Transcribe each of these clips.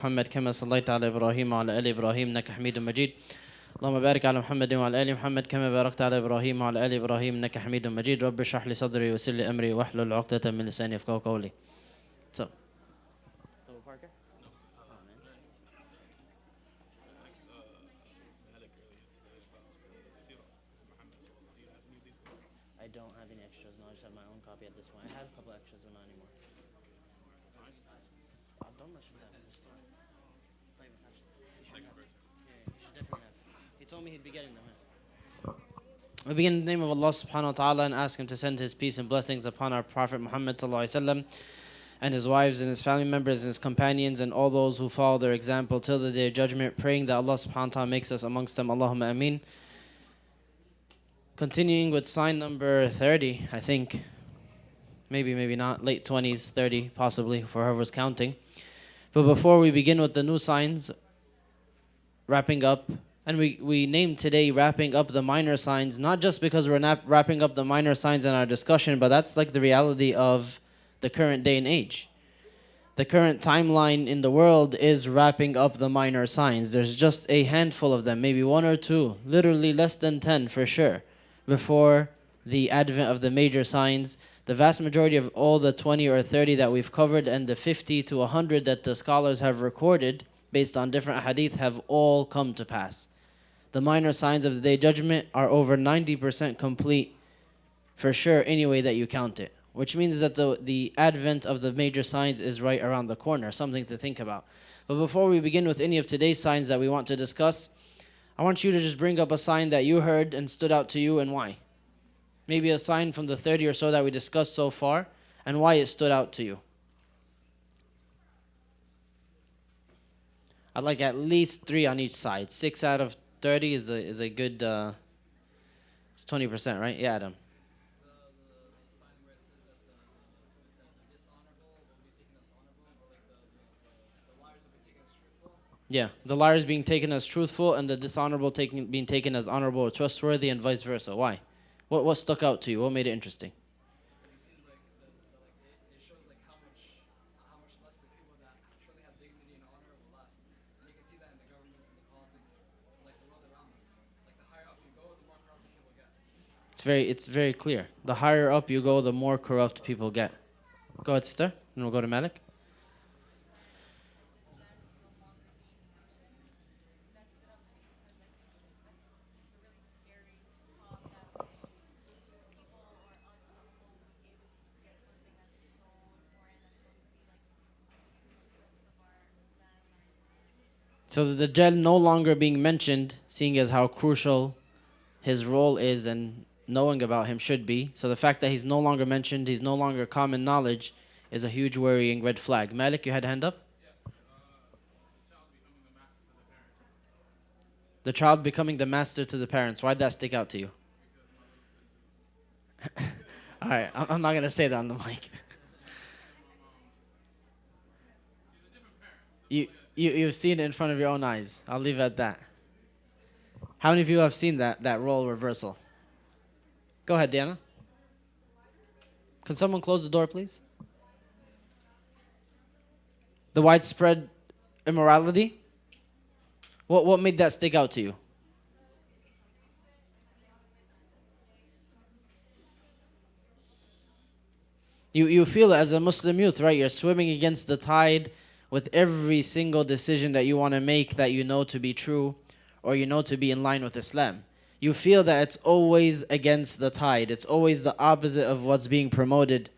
محمد كما صليت على إبراهيم وعلى آل إبراهيم إنك حميد مجيد. اللهم بارك على محمد وعلى آل محمد كما باركت على إبراهيم وعلى آل إبراهيم إنك حميد مجيد. رب اشرح لي صدري ويسر لي أمري واحلل عقدة من لساني يفقهوا قولي. So. I don't have any extras. No, I just have my own copy at this point. I have a couple extras, but not anymore. I've done much of that in the store. You should definitely have. He told me he'd be getting them. We begin in the name of Allah subhanahu wa ta'ala and ask Him to send His peace and blessings upon our Prophet Muhammad sallallahu alaihi wasallam and his wives and his family members and his companions and all those who follow their example till the day of judgment, praying that Allah subhanahu wa ta'ala makes us amongst them. Allahumma ameen. Continuing with sign number 30, I think. Maybe not. Late 20s, 30 possibly, for whoever's counting. But before we begin with the new signs, wrapping up, and we named today wrapping up the minor signs, not just because we're not wrapping up the minor signs in our discussion, but that's like the reality of the current day and age. The current timeline in the world is wrapping up the minor signs. There's just a handful of them, maybe one or two, literally less than 10 for sure, before the advent of the major signs. The vast majority of all the 20 or 30 that we've covered and the 50 to 100 that the scholars have recorded based on different hadith have all come to pass. The minor signs of the Day of Judgment are over 90% complete for sure any way that you count it, which means that the advent of the major signs is right around the corner, something to think about. But before we begin with any of today's signs that we want to discuss, I want you to just bring up a sign that you heard and stood out to you and why. Maybe a sign from the 30 or so that we discussed so far and why it stood out to you. I'd like at least 3 on each side. 6 out of 30 is a good, it's 20%, right? Yeah, Adam. Yeah, the liars being taken as truthful and the dishonorable being taken as honorable or trustworthy and vice versa. Why? What stuck out to you? What made it interesting? It's very clear. The higher up you go, the more corrupt people get. Go ahead, sister, and we'll go to Malik. So the Dajjal no longer being mentioned, seeing as how crucial his role is and knowing about him should be. So the fact that he's no longer mentioned, he's no longer common knowledge, is a huge worrying red flag. Malik, you had a hand up? The child becoming the master to the parents. Why'd that stick out to you? All right, I'm not going to say that on the mic. You've seen it in front of your own eyes. I'll leave it at that. How many of you have seen that role reversal? Go ahead, Diana. Can someone close the door, please? The widespread immorality? What made that stick out to you? You feel it as a Muslim youth, right? You're swimming against the tide with every single decision that you want to make that you know to be true or you know to be in line with Islam. You feel that it's always against the tide. It's always the opposite of what's being promoted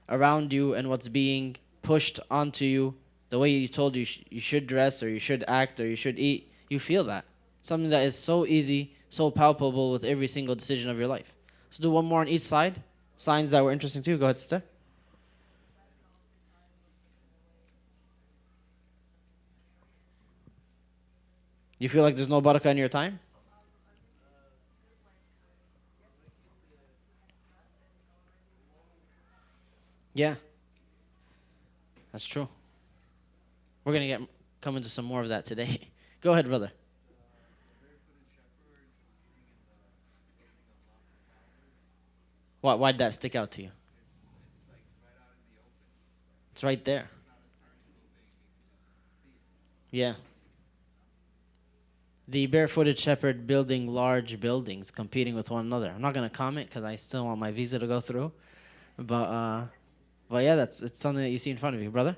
around you and what's being pushed onto you. The way you told you should dress or you should act or you should eat. You feel that. Something that is so easy, so palpable with every single decision of your life. So do one more on each side. Signs that were interesting to you. Go ahead, sister. You feel like there's no barakah in your time? Yeah. That's true. We're going to come into some more of that today. Go ahead, brother. Why'd that stick out to you? It's right there. Yeah. The barefooted shepherd building large buildings, competing with one another. I'm not going to comment because I still want my visa to go through. But yeah, it's something that you see in front of you, brother.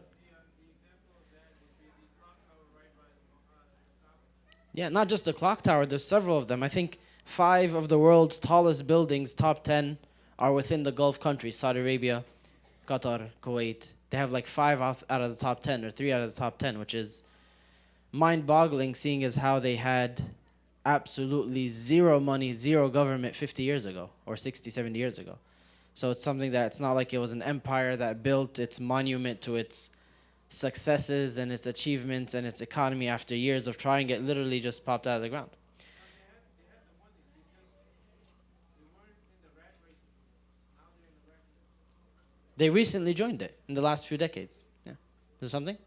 Yeah, not just the clock tower. There's several of them. I think 5 of the world's tallest buildings, top 10, are within the Gulf countries: Saudi Arabia, Qatar, Kuwait. They have like 5 out of the top 10 or 3 out of the top 10, which is mind-boggling, seeing as how they had absolutely zero money, zero government 50 years ago or 60, 70 years ago. So it's something that it's not like it was an empire that built its monument to its successes and its achievements and its economy after years of trying. It literally just popped out of the ground. They recently joined it in the last few decades. Yeah. Is there something?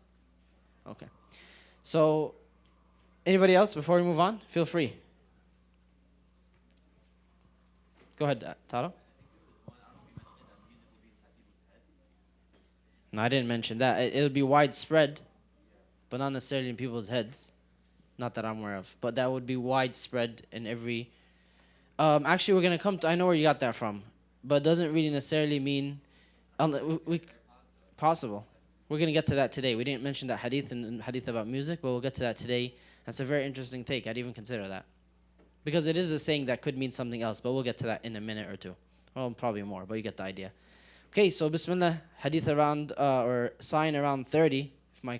Okay. So, anybody else before we move on? Feel free. Go ahead, Taro. No, I didn't mention that. It would be widespread, but not necessarily in people's heads. Not that I'm aware of. But that would be widespread in every... actually, we're going to come to... I know where you got that from. But it doesn't really necessarily mean... possible. We're going to get to that today. We didn't mention that hadith and hadith about music, but we'll get to that today. That's a very interesting take. I'd even consider that. Because it is a saying that could mean something else, but we'll get to that in a minute or two. Well, probably more, but you get the idea. Okay, so Bismillah, hadith around, or sign around 30, if my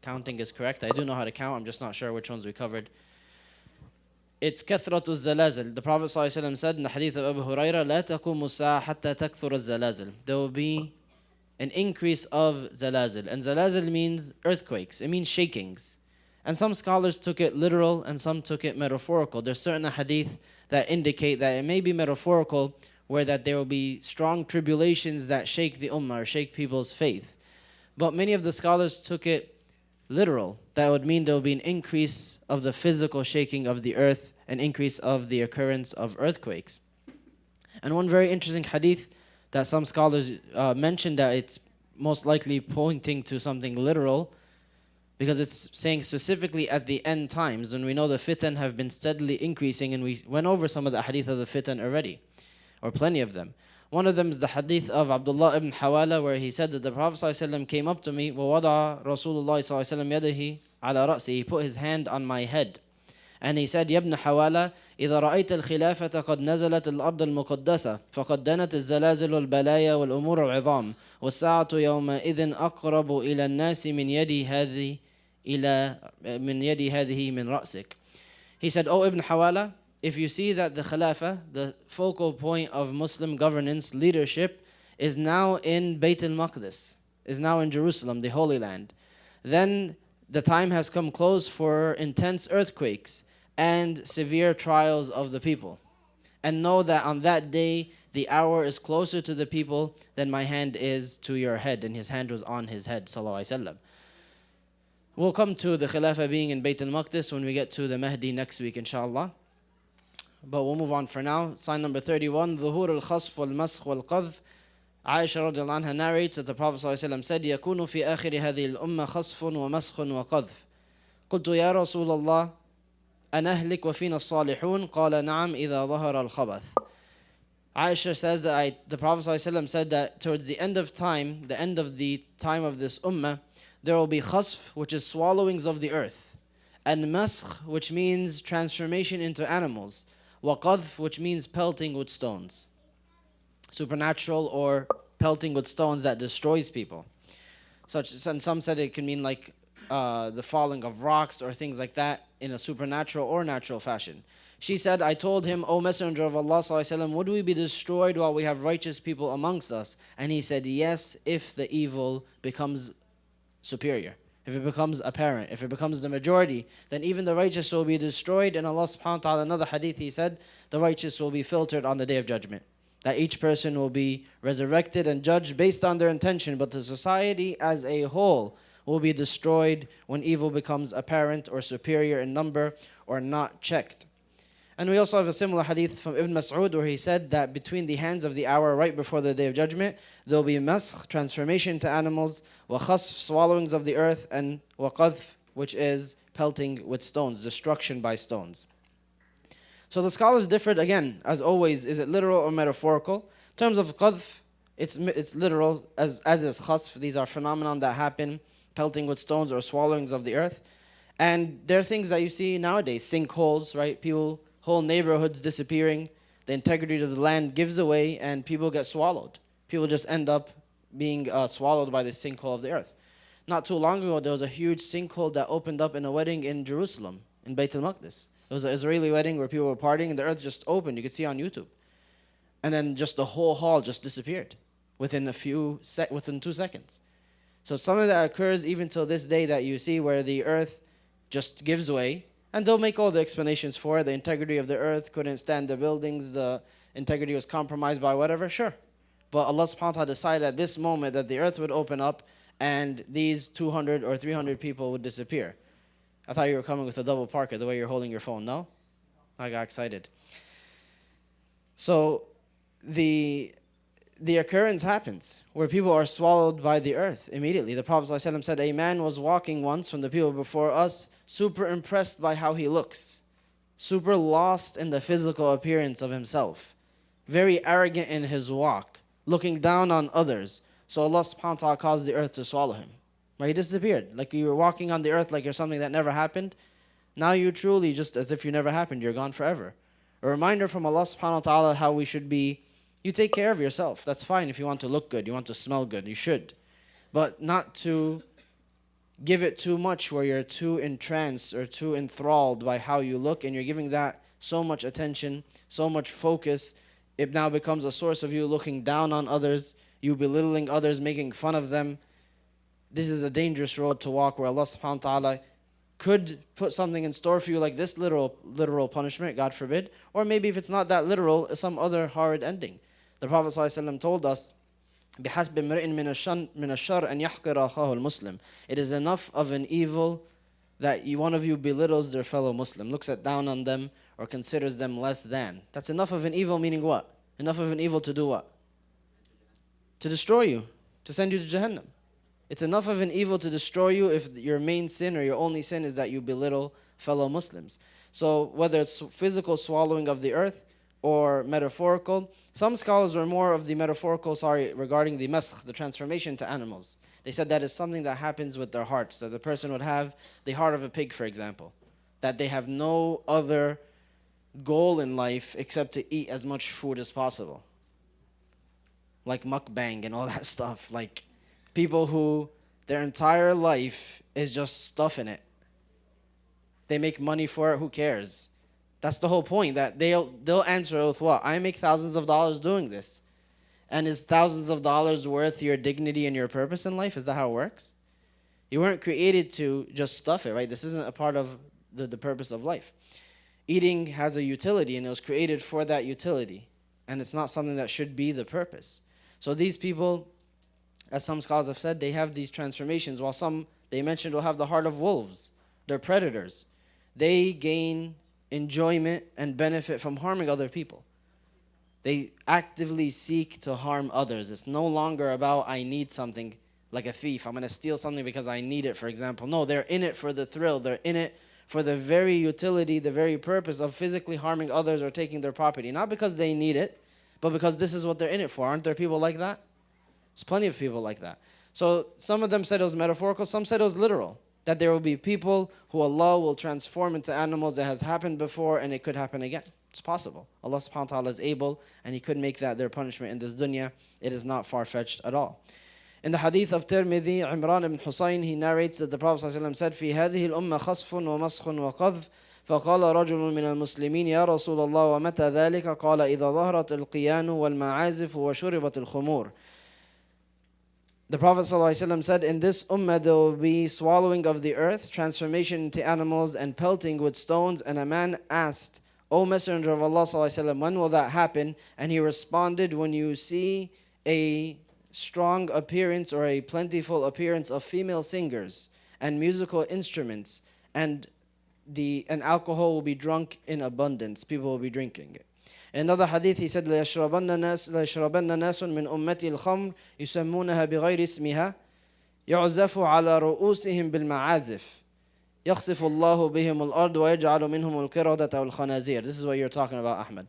counting is correct. I do know how to count, I'm just not sure which ones we covered. It's kathratu zalazil. The Prophet ﷺ said in the hadith of Abu Hurairah, لا تقوم الساعة حتى تكثر الزلازل. There will be an increase of zalazil. And zalazil means earthquakes. It means shakings. And some scholars took it literal and some took it metaphorical. There's certain hadith that indicate that it may be metaphorical, where that there will be strong tribulations that shake the ummah or shake people's faith. But many of the scholars took it literal. That would mean there will be an increase of the physical shaking of the earth, an increase of the occurrence of earthquakes. And one very interesting hadith that some scholars mentioned, that it's most likely pointing to something literal, because it's saying specifically at the end times, when we know the fitan have been steadily increasing, and we went over some of the hadith of the fitan already, or plenty of them. One of them is the hadith of Abdullah ibn Hawala, where he said that the Prophet ﷺ came up to me, وَوَضَعَ رَسُولُ اللَّهِ صَلَّى اللَّهُ عَلَيْهِ وَسَلَّمَ يَدَهِ عَلَى رَأْسِهِ. He put his hand on my head. And he said, يَا ابْنَ حَوَالَةَ إِذَا رَأَيْتَ الْخِلَافَةَ قَدْ نَزَلَتِ الْأَرْضَ الْمُقَدَّسَةَ فَقَدْ دَنَتِ الزَّلَازِلُ الْبَلَايَا وَالْأُمُورُ الْعِظَامُ وَالسَّاعَةُ يَوْمَئِذٍ أَقْرَبُ إِلَى النَّاسِ من يد هذه من رأسك. He said, "O Ibn Hawala, if you see that the Khilafah, the focal point of Muslim governance, leadership, is now in Bayt al-Maqdis, is now in Jerusalem, the Holy Land, then the time has come close for intense earthquakes and severe trials of the people. And know that on that day, the hour is closer to the people than my hand is to your head." And his hand was on his head, sallallahu alaihi wasallam. We'll come to the Khilafah being in Bayt al-Maqdis when we get to the Mahdi next week, inshallah. But we'll move on for now. Sign number 31, ظهور الخصف والمسخ والقذف. Aisha radiallahu anha narrates that the Prophet ﷺ said, يكون في آخر هذه الأمة خصف ومسخ وقذف. قلت يا رسول الله أنهلك وفينا الصالحون قال نعم إذا ظهر الخبث. Aisha says that the Prophet ﷺ said that towards the end of time, the end of the time of this ummah, there will be khasf, which is swallowings of the earth, and maskh, which means transformation into animals, wa qadhf, which means pelting with stones, supernatural or pelting with stones that destroys people. And some said it can mean like the falling of rocks or things like that in a supernatural or natural fashion. She said, I told him, O Messenger of Allah ﷺ, would we be destroyed while we have righteous people amongst us? And he said, yes, if the evil becomes superior, if it becomes apparent, if it becomes the majority, then even the righteous will be destroyed. And Allah subhanahu wa ta'ala, another hadith, he said, the righteous will be filtered on the day of judgment. That each person will be resurrected and judged based on their intention, but the society as a whole will be destroyed when evil becomes apparent or superior in number or not checked. And we also have a similar hadith from Ibn Mas'ud, where he said that between the hands of the hour right before the day of judgment, there will be maskh, transformation to animals, wa khasf, swallowings of the earth, and wa qadhf, which is pelting with stones, destruction by stones. So the scholars differed again, as always, is it literal or metaphorical? In terms of qadf, it's literal, as is khasf. These are phenomena that happen, pelting with stones or swallowings of the earth. And there are things that you see nowadays, sinkholes, right? People, whole neighborhoods disappearing, the integrity of the land gives away, and people get swallowed. People just end up being swallowed by the sinkhole of the earth. Not too long ago, there was a huge sinkhole that opened up in a wedding in Jerusalem, in Bayt al-Maqdis. It was an Israeli wedding where people were partying, and the earth just opened. You could see on YouTube. And then just the whole hall just disappeared within 2 seconds. So something that occurs even till this day that you see where the earth just gives way, and they'll make all the explanations for it. The integrity of the earth couldn't stand the buildings, the integrity was compromised by whatever, sure. But Allah subhanahu wa ta'ala decided at this moment that the earth would open up and these 200 or 300 people would disappear. I thought you were coming with a double parker, the way you're holding your phone, no? I got excited. So the occurrence happens where people are swallowed by the earth immediately. The Prophet ﷺ said, a man was walking once from the people before us, super impressed by how he looks, super lost in the physical appearance of himself, very arrogant in his walk, looking down on others. So Allah subhanahu wa ta'ala caused the earth to swallow him. Right? He disappeared. Like you were walking on the earth like you're something that never happened. Now you truly, just as if you never happened, you're gone forever. A reminder from Allah subhanahu wa ta'ala how we should be. You take care of yourself. That's fine if you want to look good, you want to smell good, you should. But not to give it too much where you're too entranced or too enthralled by how you look, and you're giving that so much attention, so much focus. It now becomes a source of you looking down on others, you belittling others, making fun of them. This is a dangerous road to walk where Allah subhanahu wa ta'ala could put something in store for you like this literal punishment, God forbid. Or maybe if it's not that literal, some other horrid ending. The Prophet ﷺ told us, بِحَسْبِ امْرِئٍ مِنَ الشَّرِّ أَنْ يَحْقِرَ أَخَاهُ الْمُسْلِمِ. It is enough of an evil that one of you belittles their fellow Muslim, looks down on them or considers them less than. That's enough of an evil, meaning what? Enough of an evil to do what? To destroy you, to send you to Jahannam. It's enough of an evil to destroy you if your main sin or your only sin is that you belittle fellow Muslims. So whether it's physical swallowing of the earth or metaphorical, some scholars were more of the metaphorical, regarding the masakh, the transformation to animals. They said that is something that happens with their hearts. So the person would have the heart of a pig, for example. That they have no other goal in life except to eat as much food as possible. Like mukbang and all that stuff. Like people who their entire life is just stuffing it. They make money for it, who cares? That's the whole point, that they'll answer with what? I make thousands of dollars doing this. And is thousands of dollars worth your dignity and your purpose in life? Is that how it works? You weren't created to just stuff it, right? This isn't a part of the purpose of life. Eating has a utility, and it was created for that utility. And it's not something that should be the purpose. So these people, as some scholars have said, they have these transformations, while some, they mentioned, will have the heart of wolves. They're predators. They gain enjoyment and benefit from harming other people. They actively seek to harm others. It's no longer about, I need something, like a thief. I'm going to steal something because I need it, for example. No, they're in it for the thrill. They're in it for the very utility, the very purpose of physically harming others or taking their property. Not because they need it, but because this is what they're in it for. Aren't there people like that? There's plenty of people like that. So some of them said it was metaphorical, some said it was literal. That there will be people who Allah will transform into animals. That has happened before and it could happen again. It's possible. Allah subhanahu wa ta'ala is able, and He could make that their punishment in this dunya. It is not far-fetched at all. In the hadith of Tirmidhi, Imran ibn Husayn, he narrates that the Prophet ﷺ said, في هذه الأمة خصف ومسخ وقذف فقال رجل من المسلمين يا رسول الله ومتى ذلك قال إذا ظهرت القيان والمعازف وشربت الخمور. The Prophet ﷺ said, in this ummah there will be swallowing of the earth, transformation into animals, and pelting with stones. And a man asked, O Messenger of Allah ﷺ, when will that happen? And he responded, when you see a strong appearance or a plentiful appearance of female singers and musical instruments, and alcohol will be drunk in abundance. People will be drinking it. In another hadith, he said, لَيَشْرَبَنَّ نَاسٌ مِّنْ أُمَّتِي الْخَمْرِ يُسَمُّونَهَا بِغَيْرِ اسْمِهَا يُعْزَفُ عَلَى رُؤُوسِهِمْ بِالْمَعَازِفِ. يَخْسِفُ اللَّهُ بِهِمُ الْأَرْضُ وَيَجْعَلُ مِنْهُمُ الْقِرَدَةَ وَالْخَنَازِيرَ. This is what you're talking about, Ahmed.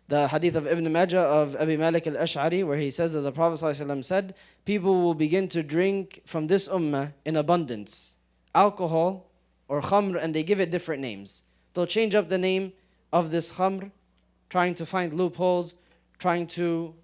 The hadith of Ibn Majah of Abi Malik al-Ash'ari, where he says that the Prophet ﷺ said, people will begin to drink from this ummah in abundance alcohol or khamr, and they give it different names. They'll change up the name of this khamr, trying to find loopholes, trying to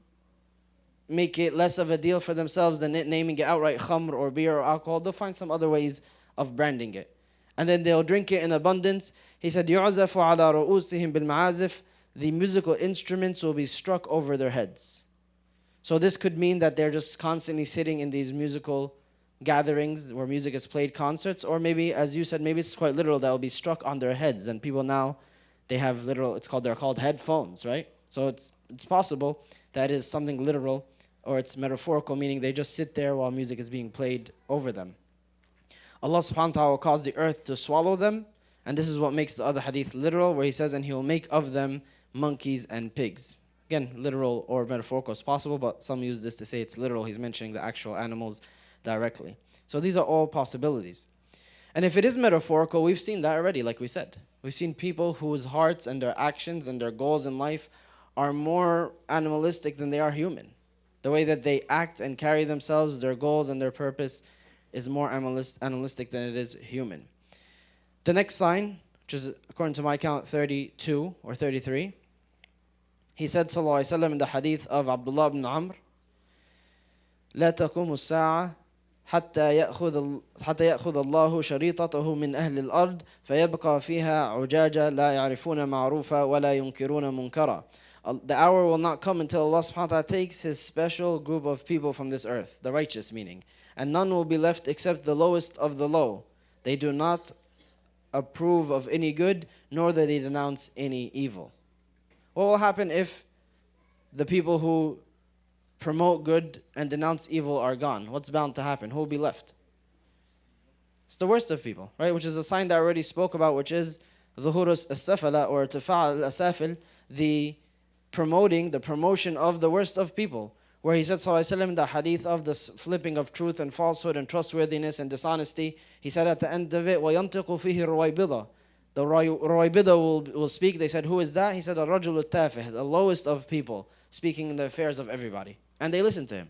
make it less of a deal for themselves than naming it outright khamr or beer or alcohol. They'll find some other ways of branding it. And then they'll drink it in abundance. He said, يُعْزَفُ عَلَى رُؤُوسِهِمْ بِالْمَعَازِفِ. The musical instruments will be struck over their heads. So this could mean that they're just constantly sitting in these musical gatherings where music is played, concerts, or maybe, as you said, maybe it's quite literal, that will be struck on their heads. And people now, they have literal, they're called headphones, right? So it's possible that is something literal, or it's metaphorical, meaning they just sit there while music is being played over them. Allah subhanahu wa ta'ala will cause the earth to swallow them, and this is what makes the other hadith literal, where he says, and he will make of them monkeys and pigs. Again, literal or metaphorical is possible, but some use this to say it's literal. He's mentioning the actual animals directly. So these are all possibilities. And if it is metaphorical, we've seen that already, like we said. We've seen people whose hearts and their actions and their goals in life are more animalistic than they are human. The way that they act and carry themselves, their goals and their purpose is more animalistic than it is human. The next sign, which is according to my count 32 or 33, he said sallallahu alaihi wasallam in the hadith of Abdullah ibn Amr, لا تقوم الساعة حتى يأخذ الله شريطته من أهل الأرض فيبقى فيها عجاجة لا يعرفون معروفا ولا ينكرون منكرا. The hour will not come until Allah subhanahu wa ta'ala takes his special group of people from this earth, the righteous meaning, and none will be left except the lowest of the low. They do not approve of any good, nor do they denounce any evil. What will happen if the people who promote good and denounce evil are gone? What's bound to happen? Who will be left? It's the worst of people, right? Which is a sign that I already spoke about, which is ظهور السفلة or ارتفاع الأسافل, the promotion of the worst of people. Where he said, sallallahu alaihi wasallam, the hadith of the flipping of truth and falsehood and trustworthiness and dishonesty, he said at the end of it, وَيَنْتِقُ فِيهِ الرُّوَيْبِضَةِ. The Ruwaybida will speak. They said, who is that? He said, الرَّجُلُ التَّافِهِ, the lowest of people, speaking in the affairs of everybody. And they listened to him.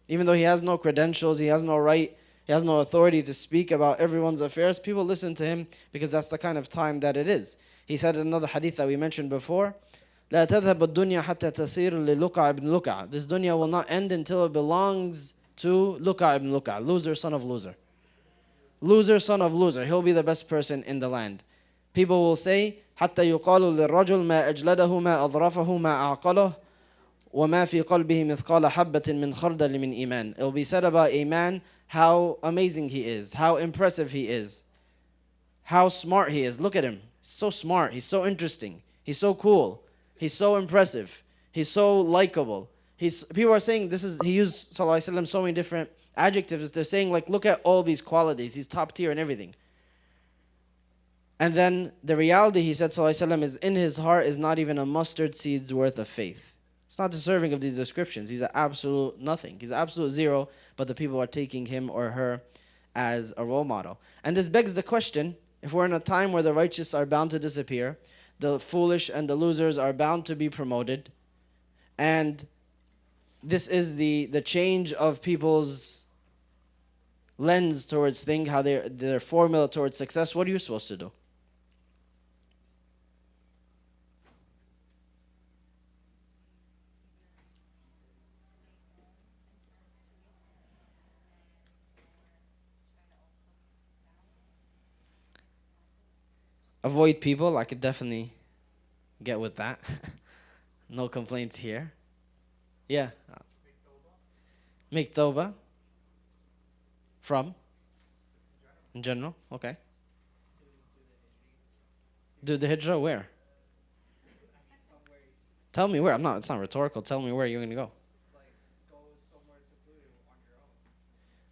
Even though he has no credentials, he has no right, he has no authority to speak about everyone's affairs, people listen to him because that's the kind of time that it is. He said in another hadith that we mentioned before, لا تذهب الدنيا حتى تصير للقع ابن لقع. This dunya will not end until it belongs to Luqa ibn Luqa, loser, son of loser. Loser, son of loser. He'll be the best person in the land. People will say, حتى يقال للرجل ما أجلده ما أظرفه ما أعقله وما في قلبه مثقال حبة من خردل من إيمان. It will be said about a man how amazing he is, how impressive he is, how smart he is. Look at him. He's so smart. He's so interesting. He's so cool. He's so impressive. He's so likable. People are saying this is, he used sallallahu alaihi wasallam so many different adjectives. They're saying like, look at all these qualities. He's top tier and everything. And then the reality, he said sallallahu alaihi wasallam, is in his heart is not even a mustard seed's worth of faith. It's not deserving of these descriptions. He's an absolute nothing. He's an absolute zero, but the people are taking him or her as a role model. And this begs the question, if we're in a time where the righteous are bound to disappear, the foolish and the losers are bound to be promoted, and this is the change of people's lens towards things, how their formula towards success, what are you supposed to do? Avoid people, I could definitely get with that. No complaints here. Yeah. Make tawbah. From? In general? Okay. Do the hijrah where? Tell me where. It's not rhetorical. Tell me where you're going to go. Go somewhere secluded on your own.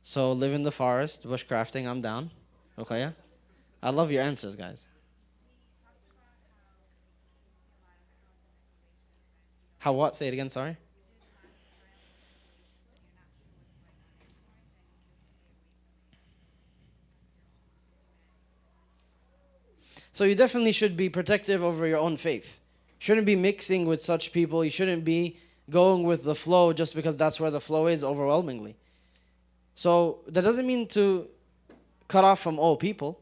So live in the forest, bushcrafting, I'm down. Okay, yeah? I love your answers, guys. How what? Say it again, sorry. So you definitely should be protective over your own faith. Shouldn't be mixing with such people. You shouldn't be going with the flow just because that's where the flow is overwhelmingly. So that doesn't mean to cut off from all people,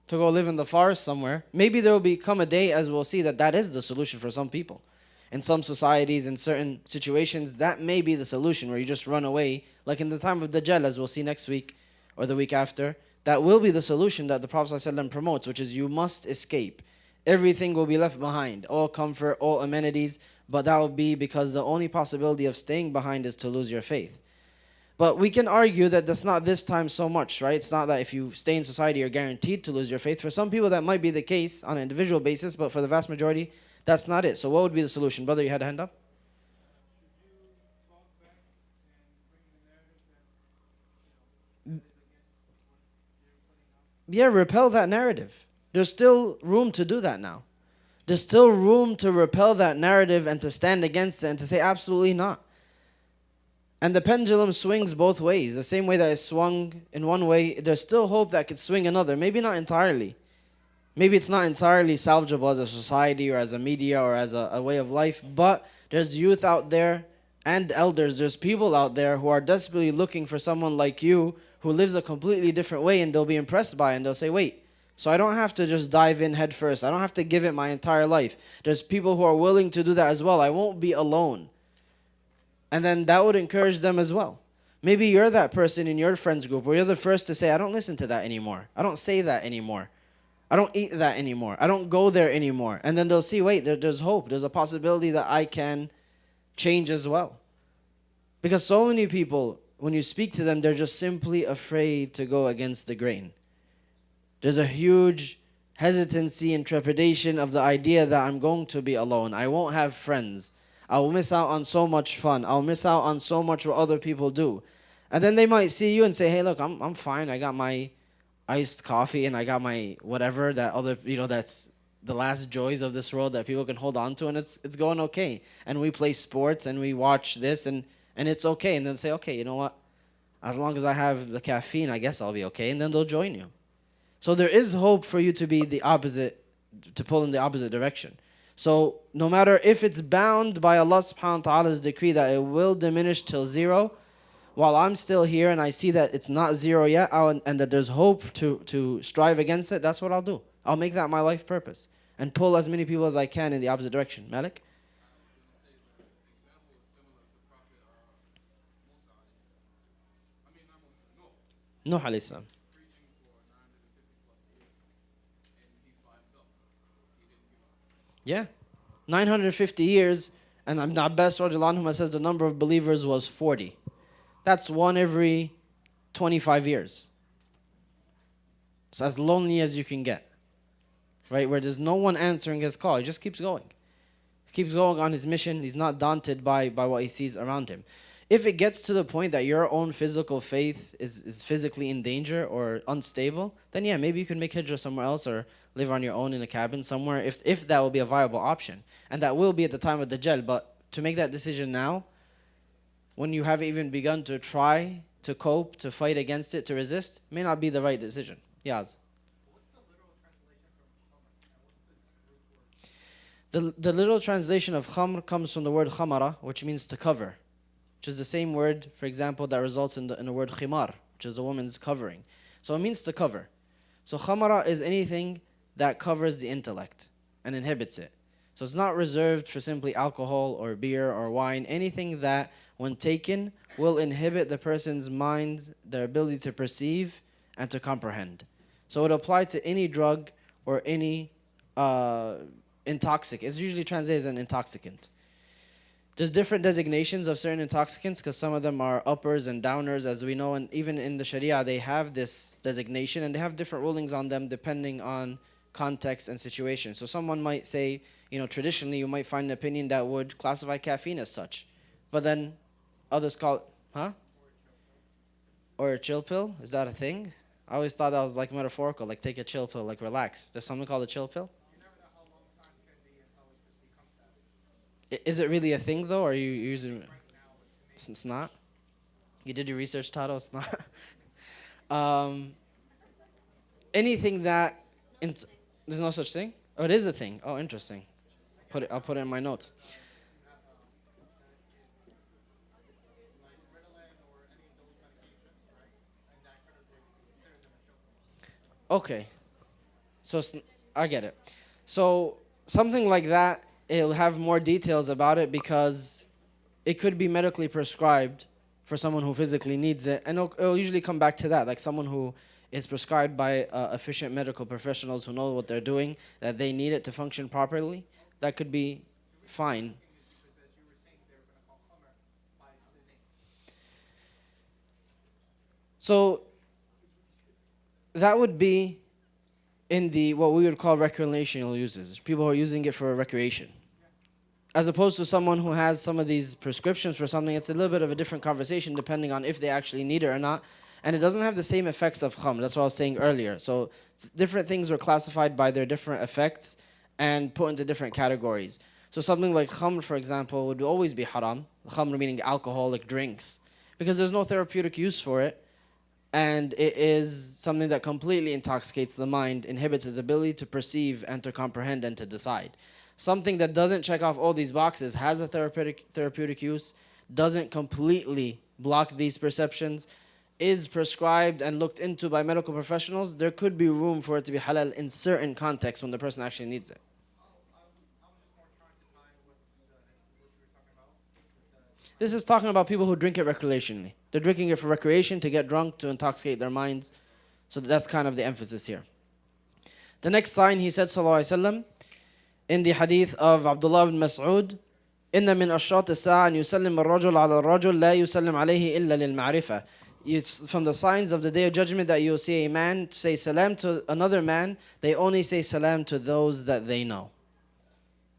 to go live in the forest somewhere. Maybe there will become a day, as we'll see, that that is the solution for some people. In some societies, in certain situations, that may be the solution, where you just run away. Like in the time of Dajjal, as we'll see next week or the week after, that will be the solution that the Prophet ﷺ promotes, which is you must escape. Everything will be left behind, all comfort, all amenities, but that will be because the only possibility of staying behind is to lose your faith. But we can argue that that's not this time so much, right? It's not that if you stay in society, you're guaranteed to lose your faith. For some people, that might be the case on an individual basis, but for the vast majority, that's not it. So what would be the solution? Brother, you had a hand up? Yeah, repel that narrative. There's still room to do that now. There's still room to repel that narrative and to stand against it and to say absolutely not. And the pendulum swings both ways. The same way that it swung in one way, there's still hope that could swing another. Maybe not entirely. Maybe it's not entirely salvageable as a society or as a media or as a way of life, but there's youth out there and elders. There's people out there who are desperately looking for someone like you who lives a completely different way, and they'll be impressed by it and they'll say, wait, so I don't have to just dive in head first. I don't have to give it my entire life. There's people who are willing to do that as well. I won't be alone. And then that would encourage them as well. Maybe you're that person in your friends group where you're the first to say, I don't listen to that anymore. I don't say that anymore. I don't eat that anymore. I don't go there anymore. And then they'll see, wait, there's hope. There's a possibility that I can change as well. Because so many people, when you speak to them, they're just simply afraid to go against the grain. There's a huge hesitancy and trepidation of the idea that I'm going to be alone. I won't have friends. I will miss out on so much fun. I'll miss out on so much what other people do. And then they might see you and say, hey, look, I'm fine. I got my iced coffee and I got my whatever, that other, that's the last joys of this world that people can hold on to, and it's going okay. And we play sports and we watch this and it's okay. And then say, okay, you know what? As long as I have the caffeine, I guess I'll be okay. And then they'll join you. So there is hope for you to be the opposite, to pull in the opposite direction. So no matter if it's bound by Allah subhanahu wa ta'ala's decree that it will diminish till zero, while I'm still here and I see that it's not zero yet, and that there's hope to strive against it, that's what I'll do. I'll make that my life purpose and pull as many people as I can in the opposite direction. Malik? Nuh alayhi salam. Yeah. 950 years, and Ibn Abbas radiallahu anhu says the number of believers was 40. That's one every 25 years. It's as lonely as you can get. Right? Where there's no one answering his call. He just keeps going. He keeps going on his mission. He's not daunted by what he sees around him. If it gets to the point that your own physical faith is physically in danger or unstable, then yeah, maybe you can make hijrah somewhere else or live on your own in a cabin somewhere, if that will be a viable option. And that will be at the time of Dajjal. But to make that decision now, when you haven't even begun to try to cope, to fight against it, to resist, may not be the right decision. Yaz. The literal translation of khamr comes from the word khamara, which means to cover, which is the same word, for example, that results in the word khimar, which is the woman's covering. So it means to cover. So khamara is anything that covers the intellect and inhibits it. So it's not reserved for simply alcohol or beer or wine. Anything that, when taken, will inhibit the person's mind, their ability to perceive and to comprehend. So it applies to any drug or any intoxicant. It's usually translated as an intoxicant. There's different designations of certain intoxicants because some of them are uppers and downers, as we know, and even in the Sharia they have this designation and they have different rulings on them depending on context and situation. So someone might say, traditionally you might find an opinion that would classify caffeine as such, but then others call it, or a chill pill. Is that a thing? I always thought that was like metaphorical, like take a chill pill, like relax. There's something called a chill pill? Is it really a thing though, or are you using it? It's not? You did your research, Tato? It's not? Anything that There's no such thing? Oh, it is a thing. Oh, interesting. I'll put it in my notes. Okay. So I get it. So something like that, it'll have more details about it because it could be medically prescribed for someone who physically needs it, and it'll usually come back to that, like someone who is prescribed by efficient medical professionals who know what they're doing, that they need it to function properly. That could be fine. So that would be in the what we would call recreational uses. People who are using it for recreation. As opposed to someone who has some of these prescriptions for something, it's a little bit of a different conversation depending on if they actually need it or not. And it doesn't have the same effects of khamr. That's what I was saying earlier. So different things were classified by their different effects and put into different categories. So something like khamr, for example, would always be haram. Khamr meaning alcoholic drinks. Because there's no therapeutic use for it. And it is something that completely intoxicates the mind, inhibits its ability to perceive and to comprehend and to decide. Something that doesn't check off all these boxes, has a therapeutic use, doesn't completely block these perceptions, is prescribed and looked into by medical professionals, there could be room for it to be halal in certain contexts when the person actually needs it. This is talking about people who drink it recreationally. They're drinking it for recreation, to get drunk, to intoxicate their minds. So that's kind of the emphasis here. The next sign, he said, sallallahu alaihi wasallam, in the hadith of Abdullah ibn Mas'ud, إن من أشراط الساعة أن يسلم الرجل على الرجل لا يسلم عليه إلا للمعرفة. It's from the signs of the day of judgment that you'll see a man say salam to another man. They only say salam to those that they know.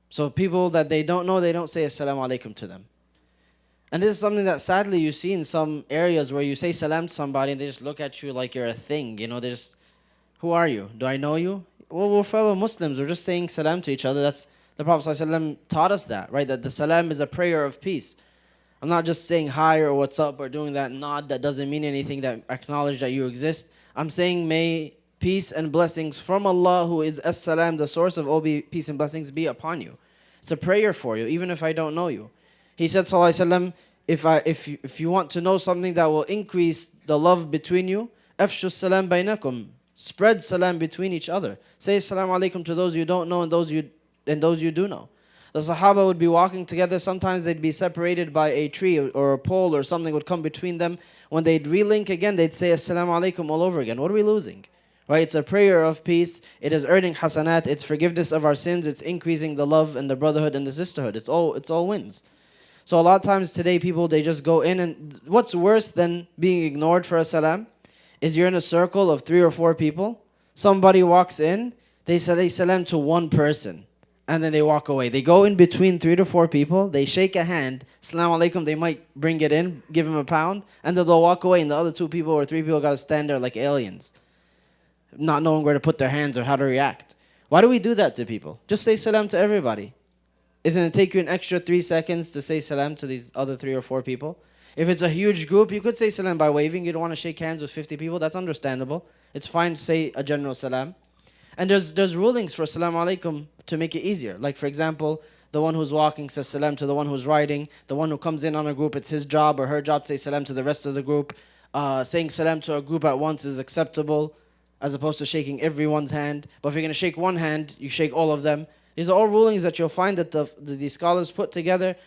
So people that they don't know, they don't say assalamu alaikum to them. And this is something that sadly you see in some areas where you say salam to somebody and they just look at you like you're a thing. You know, they just, who are you? Do I know you? Well, we're fellow Muslims. We're just saying salam to each other. That's the Prophet ﷺ taught us that, right? That the salam is a prayer of peace. I'm not just saying hi or what's up or doing that nod that doesn't mean anything, that acknowledge that you exist. I'm saying may peace and blessings from Allah, who is as-salam, the source of all peace and blessings, be upon you. It's a prayer for you, even if I don't know you. He said, sallallahu alaihi wasallam, if you want to know something that will increase the love between you, afshu salam bainakum, spread salam between each other. Say assalamu alaikum to those you don't know and those you do know. The Sahaba would be walking together. Sometimes they'd be separated by a tree or a pole or something would come between them. When they'd relink again, they'd say assalamu alaikum all over again. What are we losing? Right? It's a prayer of peace. It is earning hasanat. It's forgiveness of our sins. It's increasing the love and the brotherhood and the sisterhood. It's all wins. So a lot of times today people, they just go in, and what's worse than being ignored for a salam is you're in a circle of 3 or 4 people. Somebody walks in, they say salam to one person, and then they walk away. They go in between 3 to 4 people, they shake a hand, Assalamu alaikum, they might bring it in, give him a pound, and then they'll walk away, and the other 2 people or 3 people got to stand there like aliens, not knowing where to put their hands or how to react. Why do we do that to people? Just say salam to everybody. Isn't it take you an extra 3 seconds to say salam to these other 3 or 4 people? If it's a huge group, you could say salam by waving. You don't want to shake hands with 50 people. That's understandable. It's fine to say a general salam. And there's rulings for assalamu alaikum to make it easier. Like, for example, the one who's walking says salam to the one who's riding. The one who comes in on a group, it's his job or her job to say salam to the rest of the group. Saying salam to a group at once is acceptable, as opposed to shaking everyone's hand. But if you're going to shake one hand, you shake all of them. These are all rulings that you'll find that the scholars put together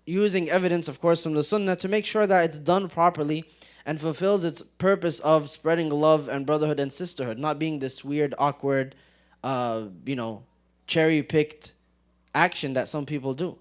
using evidence, of course, from the sunnah to make sure that it's done properly and fulfills its purpose of spreading love and brotherhood and sisterhood, not being this weird, awkward, cherry-picked action that some people do.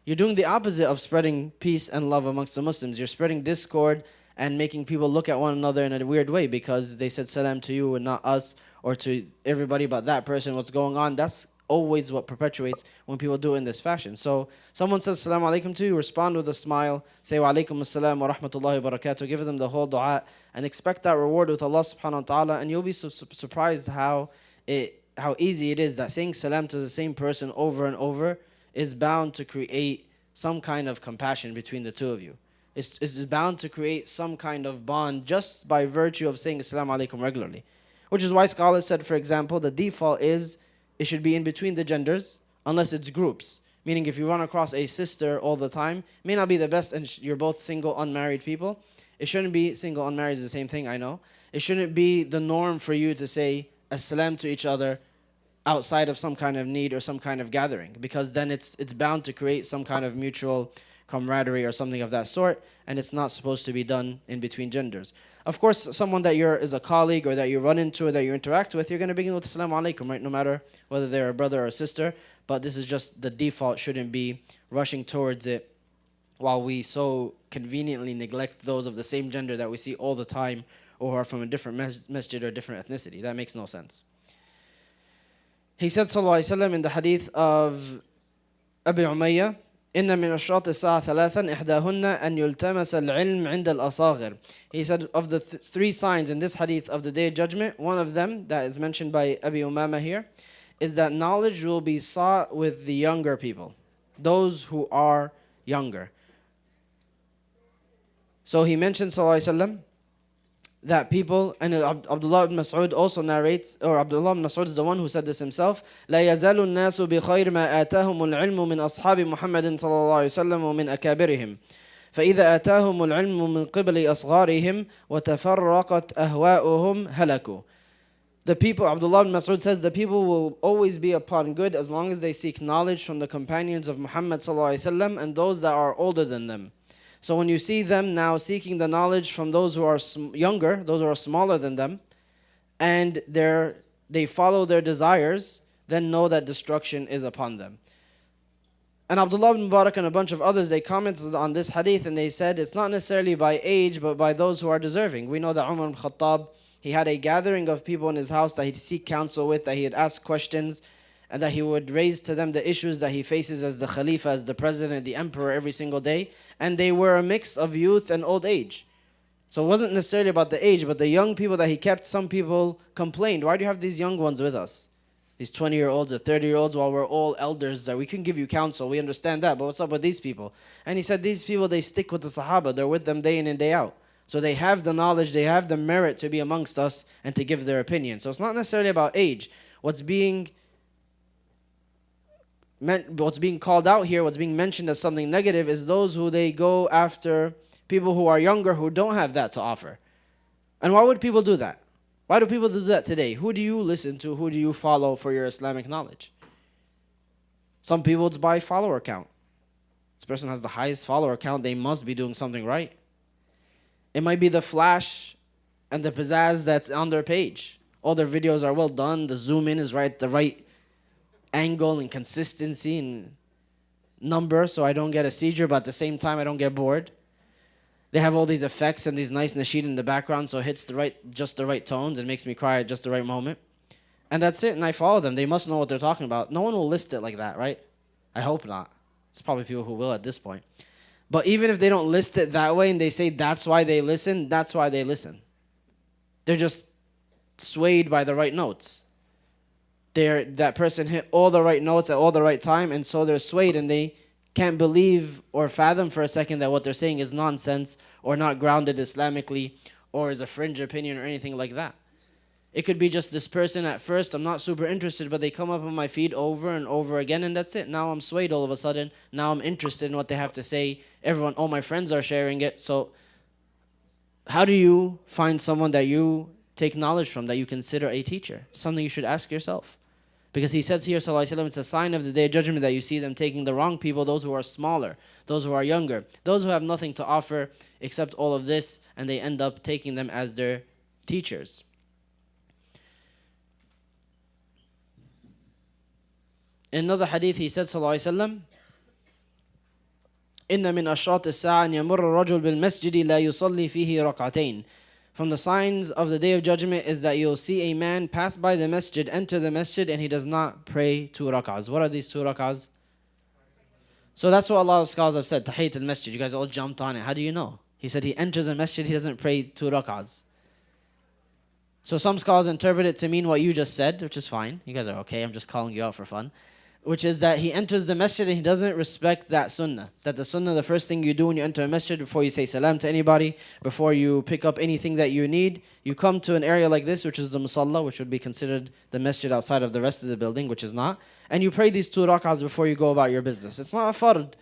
You're doing the opposite of spreading peace and love amongst the Muslims. You're spreading discord and making people look at one another in a weird way because they said salam to you and not us, or to everybody but that person, what's going on. That's always what perpetuates when people do it in this fashion. So someone says assalamu alaikum to you, respond with a smile, say wa alaikum assalam wa rahmatullahi wa barakatuh, give them the whole dua, and expect that reward with Allah subhanahu wa ta'ala, and you'll be surprised how easy it is that saying salam to the same person over and over is bound to create some kind of compassion between the two of you. It's bound to create some kind of bond just by virtue of saying assalamu alaikum regularly. Which is why scholars said, for example, the default is it should be in between the genders, unless it's groups. Meaning if you run across a sister all the time, may not be the best, and you're both single, unmarried people. It shouldn't be single, unmarried is the same thing, I know. It shouldn't be the norm for you to say as-salam to each other outside of some kind of need or some kind of gathering, because then it's bound to create some kind of mutual camaraderie or something of that sort, and it's not supposed to be done in between genders. Of course, someone that is a colleague or that you run into or that you interact with, you're going to begin with Assalamu alaikum, right? No matter whether they're a brother or a sister. But this is just the default, shouldn't be rushing towards it while we so conveniently neglect those of the same gender that we see all the time or are from a different masjid or different ethnicity. That makes no sense. He said, sallallahu alayhi wa sallam, in the hadith of Abi Umayyah, إن من أشراط الساعة ثلاثا إحداهن أن يلتمس العلم عند الأصاغر. He said of the three signs in this hadith of the Day of Judgment, one of them that is mentioned by Abi Umama here is that knowledge will be sought with the younger people, those who are younger. So he mentioned, sallallahu alaihi wasallam, that people, and Abdullah ibn Mas'ud also narrates, or Abdullah ibn Mas'ud is the one who said this himself, لا يزال الناس بخير ما آتاهم العلم من أصحاب محمد صلى الله عليه وسلم ومن أكابرهم فإذا آتاهم العلم من قبل أصغارهم وتفرقت أهواؤهم هلكوا. The people, Abdullah ibn Mas'ud says, the people will always be upon good as long as they seek knowledge from the companions of Muhammad sallallahu alaihi wasallam and those that are older than them. So when you see them now seeking the knowledge from those who are younger, those who are smaller than them, and they follow their desires, then know that destruction is upon them. And Abdullah ibn Mubarak and a bunch of others, they commented on this hadith and they said it's not necessarily by age but by those who are deserving. We know that Umar ibn Khattab, he had a gathering of people in his house that he'd seek counsel with, that he had asked questions, and that he would raise to them the issues that he faces as the Khalifa, as the President, the Emperor every single day. And they were a mix of youth and old age. So it wasn't necessarily about the age, but the young people that he kept, some people complained, why do you have these young ones with us? These 20-year-olds or 30-year-olds while we're all elders, that we can give you counsel, we understand that, but what's up with these people? And he said these people, they stick with the Sahaba, they're with them day in and day out. So they have the knowledge, they have the merit to be amongst us and to give their opinion. So it's not necessarily about age. What's being called out here, what's being mentioned as something negative is those who they go after people who are younger who don't have that to offer. And why would people do that? Why do people do that today? Who do you listen to? Who do you follow for your Islamic knowledge? Some people it's by follower count. This person has the highest follower count, they must be doing something right. It might be the flash and the pizzazz that's on their page. All their videos are well done, the zoom in is right, the right angle and consistency and number, so I don't get a seizure, but at the same time I don't get bored. They have all these effects and these nice nasheed in the background, so it hits just the right tones and makes me cry at just the right moment. And that's it, and I follow them. They must know what they're talking about. No one will list it like that, right? I hope not. It's probably people who will at this point. But even if they don't list it that way and they say that's why they listen, that's why they listen. They're just swayed by the right notes. That person hit all the right notes at all the right time, and so they're swayed and they can't believe or fathom for a second that what they're saying is nonsense or not grounded Islamically or is a fringe opinion or anything like that. It could be just this person at first, I'm not super interested, but they come up on my feed over and over again and that's it. Now I'm swayed all of a sudden. Now I'm interested in what they have to say. All my friends are sharing it. So how do you find someone that you take knowledge from, that you consider a teacher? Something you should ask yourself. Because he says here, sallallahu alaihi wasallam, it's a sign of the Day of Judgment that you see them taking the wrong people, those who are smaller, those who are younger, those who have nothing to offer except all of this, and they end up taking them as their teachers. In another hadith, he said, sallallahu alaihi wasallam, إن من أشراط الساعة أن يمر الرجل بالمسجد لا يصلي فيه ركعتين. From the signs of the Day of Judgment is that you'll see a man pass by the masjid, enter the masjid, and he does not pray 2 rak'ahs. What are these 2 rak'ahs? So that's what a lot of scholars have said, Tahiyyat al-Masjid. You guys all jumped on it. How do you know? He said he enters a masjid, he doesn't pray 2 rak'ahs. So some scholars interpret it to mean what you just said, which is fine. You guys are okay. I'm just calling you out for fun. which is that he enters the masjid and he doesn't respect that sunnah. That the sunnah, the first thing you do when you enter a masjid, before you say salam to anybody, before you pick up anything that you need, you come to an area like this, which is the musalla, which would be considered the masjid outside of the rest of the building, which is not. And you pray these 2 rak'ahs before you go about your business. It's not a fard,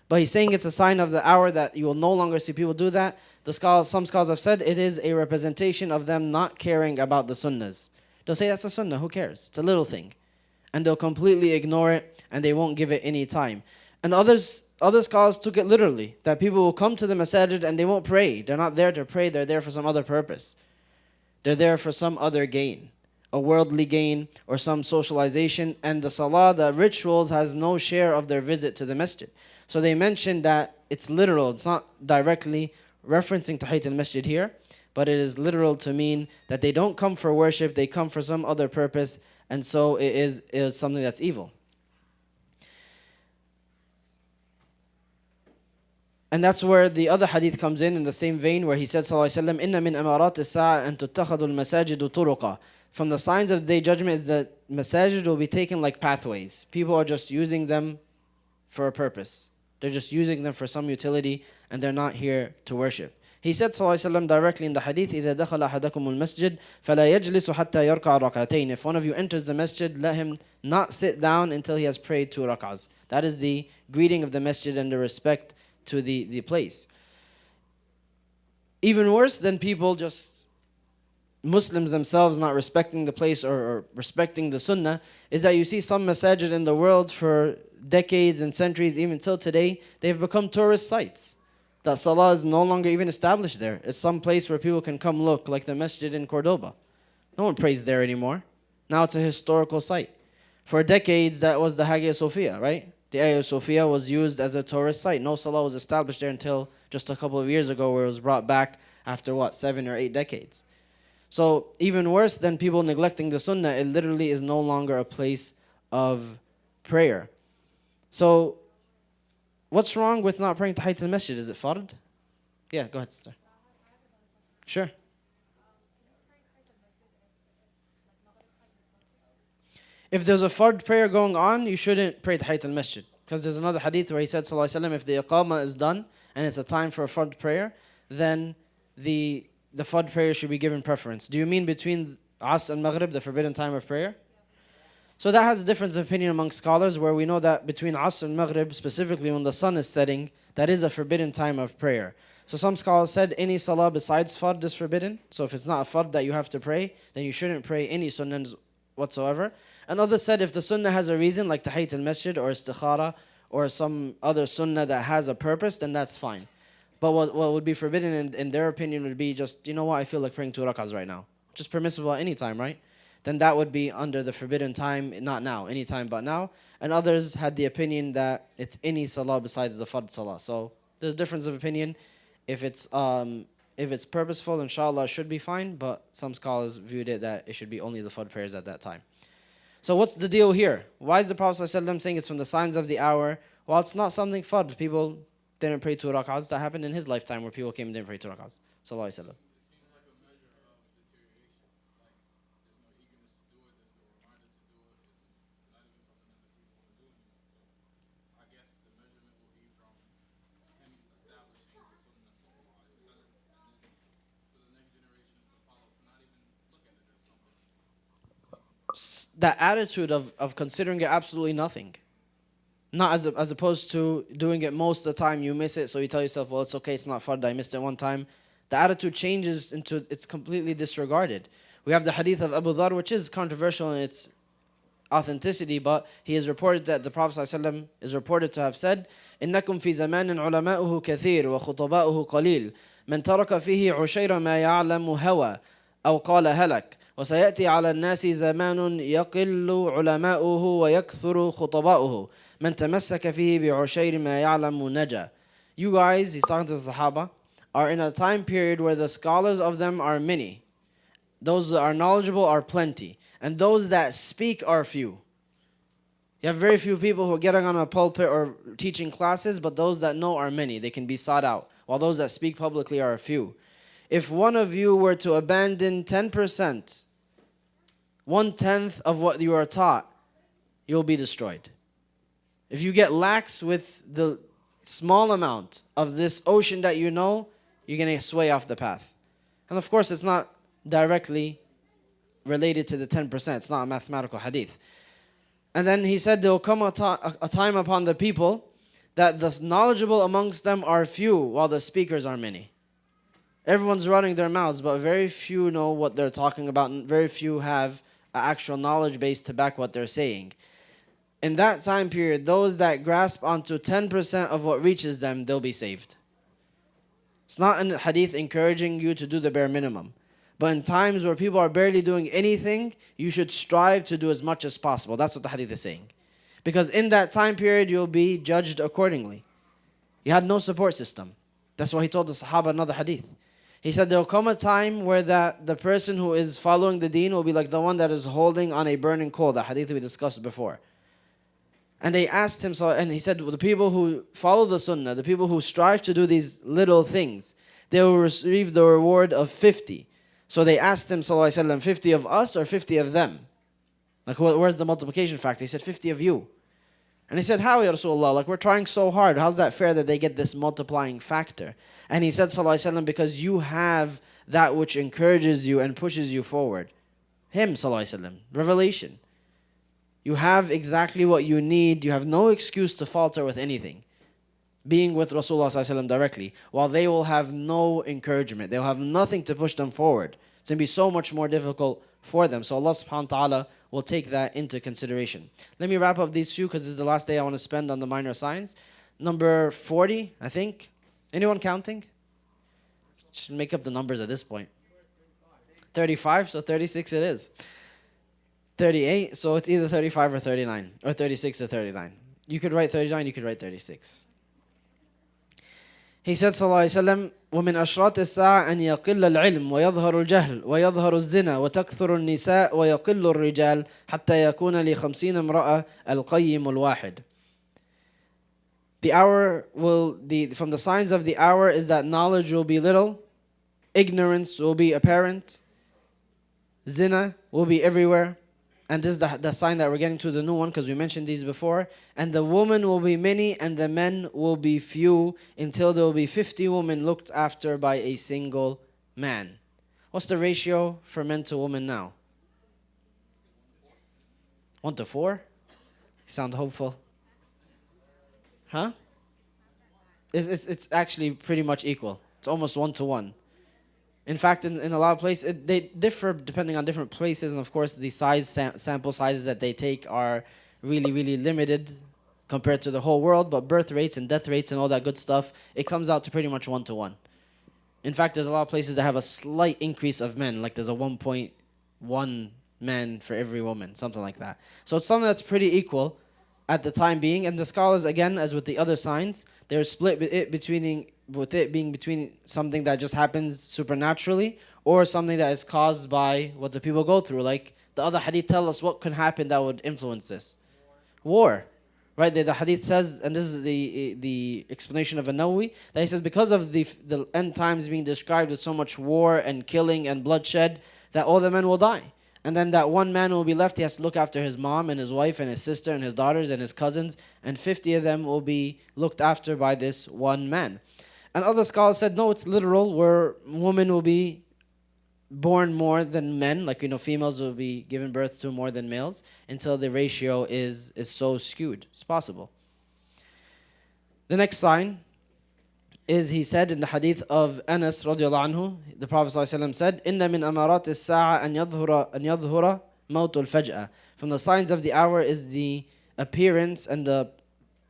but he's saying it's a sign of the hour that you will no longer see people do that. Some scholars have said it is a representation of them not caring about the sunnahs. They'll say that's a sunnah, who cares? It's a little thing. And they'll completely ignore it and they won't give it any time. And other scholars took it literally, that people will come to the masajid and they won't pray. They're not there to pray, they're there for some other purpose. They're there for some other gain, a worldly gain or some socialization. And the salah, the rituals, has no share of their visit to the masjid. So they mentioned that it's literal, it's not directly referencing Tahiyyat al-Masjid here, but it is literal to mean that they don't come for worship, they come for some other purpose. And so it is something that's evil. And that's where the other hadith comes in the same vein, where he said, sallallahu alaihi wasallam, "Inna min amarat as-sa'a an tuttakhadhu al-masajidu turuqa." From the signs of the day judgment is that masajid will be taken like pathways. People are just using them for a purpose. They're just using them for some utility, and they're not here to worship. He said, sallallahu alaihi wasallam, directly in the hadith, إِذَا دَخَلَ أَحَدَكُمُ الْمَسْجِدِ فَلَا يَجْلِسُ حَتَّى يَرْكَعَ رَكْعَتَيْنِ. If one of you enters the masjid, let him not sit down until he has prayed 2 rak'ahs. That is the greeting of the masjid and the respect to the place. Even worse than people just, Muslims themselves not respecting the place or respecting the sunnah, is that you see some masajid in the world for decades and centuries, even till today, they've become tourist sites. That salah is no longer even established there. It's some place where people can come look, like the masjid in Cordoba. No one prays there anymore. Now it's a historical site. For decades, that was the Hagia Sophia, right? The Hagia Sophia was used as a tourist site. No salah was established there until just a couple of years ago, where it was brought back after 7 or 8 decades. So even worse than people neglecting the sunnah, it literally is no longer a place of prayer. So what's wrong with not praying Tahiyyat al-Masjid? Is it fard? Yeah, go ahead, sister. Sure. If there's a fard prayer going on, you shouldn't pray Tahiyyat al-Masjid. Because there's another hadith where he said, sallallahu alaihi wasallam, if the iqamah is done and it's a time for a fard prayer, then the fard prayer should be given preference. Do you mean between Asr and Maghrib, the forbidden time of prayer? So that has a difference of opinion among scholars, where we know that between Asr and Maghrib, specifically when the sun is setting, that is a forbidden time of prayer. So some scholars said any salah besides fard is forbidden. So if it's not a fard that you have to pray, then you shouldn't pray any sunnahs whatsoever. And others said if the sunnah has a reason, like Tahiyyat al-Masjid or istikhara or some other sunnah that has a purpose, then that's fine. But what would be forbidden in their opinion would be just, you know what, I feel like praying 2 rak'ahs right now. Which is permissible at any time, right? Then that would be under the forbidden time, not now, any time but now. And others had the opinion that it's any salah besides the fard salah. So there's a difference of opinion. If it's purposeful, inshallah, it should be fine. But some scholars viewed it that it should be only the fard prayers at that time. So what's the deal here? Why is the Prophet ﷺ saying it's from the signs of the hour? Well, it's not something fard. People didn't pray 2 rak'ahs. That happened in his lifetime, where people came and didn't pray 2 rak'ahs. Sallallahu alaihi wasallam. That attitude of considering it absolutely nothing. Not as opposed to doing it most of the time, you miss it, so you tell yourself, well, it's okay, it's not fard, I missed it one time. The attitude changes into it's completely disregarded. We have the hadith of Abu Dhar, which is controversial in its authenticity, but he is reported that the Prophet ﷺ is reported to have said, إِنَّكُمْ فِي زَمَانٍ عُلَمَاؤُهُ كَثِيرٌ وَخُطَبَاؤُهُ قَلِيلٌ مَنْ تَرَكَ فِيهِ عُشَيْرَ مَا يَعْلَمُ هَوَى أَوْ قَالَ هَلَكَ وَسَيَأْتِي عَلَى النَّاسِ زَمَانٌ يَقِلُّ عُلَمَاؤُهُ وَيَكْثُرُ خُطَبَاؤُهُ مَنْ تَمَسَّكَ فِيهِ بِعُشَيْرِ مَا يَعْلَمُ نَجَى. You guys, he's talking to the Sahaba, are in a time period where the scholars of them are many. Those that are knowledgeable are plenty. And those that speak are few. You have very few people who are getting on a pulpit or teaching classes, but those that know are many. They can be sought out. While those that speak publicly are few. If one of you were to abandon 10%, 1/10 of what you are taught, you'll be destroyed. If you get lax with the small amount of this ocean that you know, you're going to sway off the path. And of course, it's not directly related to the 10%. It's not a mathematical hadith. And then he said, there will come a time upon the people that the knowledgeable amongst them are few, while the speakers are many. Everyone's running their mouths, but very few know what they're talking about, and very few have an actual knowledge base to back what they're saying. In that time period, those that grasp onto 10% of what reaches them, they'll be saved. It's not in the hadith encouraging you to do the bare minimum. But in times where people are barely doing anything, you should strive to do as much as possible. That's what the hadith is saying. Because in that time period, you'll be judged accordingly. You had no support system. That's why he told the Sahaba another hadith. He said there will come a time where the person who is following the deen will be like the one that is holding on a burning coal. The hadith we discussed before. And they asked him, and he said, well, the people who follow the sunnah, the people who strive to do these little things, they will receive the reward of 50. So they asked him, sallallahu alaihi wasallam, 50 of us or 50 of them? Like, where's the multiplication factor? He said, 50 of you. And he said, how, Ya Rasulullah? Like, we're trying so hard. How's that fair that they get this multiplying factor? And he said, sallallahu alaihi wasallam, because you have that which encourages you and pushes you forward. Him, sallallahu alaihi wasallam, revelation. You have exactly what you need. You have no excuse to falter with anything. Being with Rasulullah sallallahu alaihi wasallam directly, while they will have no encouragement. They'll have nothing to push them forward. It's going to be so much more difficult for them. So Allah subhanahu wa ta'ala will take that into consideration. Let me wrap up these few because this is the last day I want to spend on the minor signs. Number 40, I think. Anyone counting? Just make up the numbers at this point. 35, so 36 it is. 38, so it's either 35 or 39. Or 36 or 39. You could write 39, you could write 36. He said, sallallahu alayhi wa sallam, وَمِنْ أَشْرَاطِ السَّاعَةِ أَنْ يَقِلَّ الْعِلْمُ وَيَظْهَرُ الْجَهْلُ وَيَظْهَرُ الزِّنَى وَتَكْثُرُ النِّسَاءُ وَيَقِلُّ الرِّجَالُ حَتَّى يَكُونَ لِخَمْسِينَ امْرَأَةً الْقَيِّمُ الْوَاحِدُ. The hour from the signs of the hour is that knowledge will be little, ignorance will be apparent, zina will be everywhere. And this is the sign that we're getting to the new one because we mentioned these before. And the women will be many and the men will be few until there will be 50 women looked after by a single man. What's the ratio for men to women now? 1 to 4? You sound hopeful. Huh? It's actually pretty much equal. It's almost 1 to 1. In fact, in a lot of places, they differ depending on different places. And of course, the sample sizes that they take are really, really limited compared to the whole world. But birth rates and death rates and all that good stuff, it comes out to pretty much 1 to 1. In fact, there's a lot of places that have a slight increase of men. Like there's a 1.1 man for every woman, something like that. So it's something that's pretty equal at the time being. And the scholars, again, as with the other signs, they're split with it being between something that just happens supernaturally or something that is caused by what the people go through. Like the other hadith tell us what could happen that would influence this. War. Right? The hadith says, and this is the explanation of An-Nawawi, that he says because of the end times being described with so much war and killing and bloodshed, that all the men will die. And then that one man will be left, he has to look after his mom and his wife and his sister and his daughters and his cousins, and 50 of them will be looked after by this one man. And other scholars said, no, it's literal, where women will be born more than men, like, females will be given birth to more than males, until the ratio is so skewed. It's possible. The next sign is, he said in the hadith of Anas radiallahu anhu, the Prophet ﷺ said, إِنَّ مِنْ أَمَارَاتِ السَّاعَةِ أَنْ يَظْهُرَ مَوْتُ الْفَجْأَةِ. From the signs of the hour is the appearance and the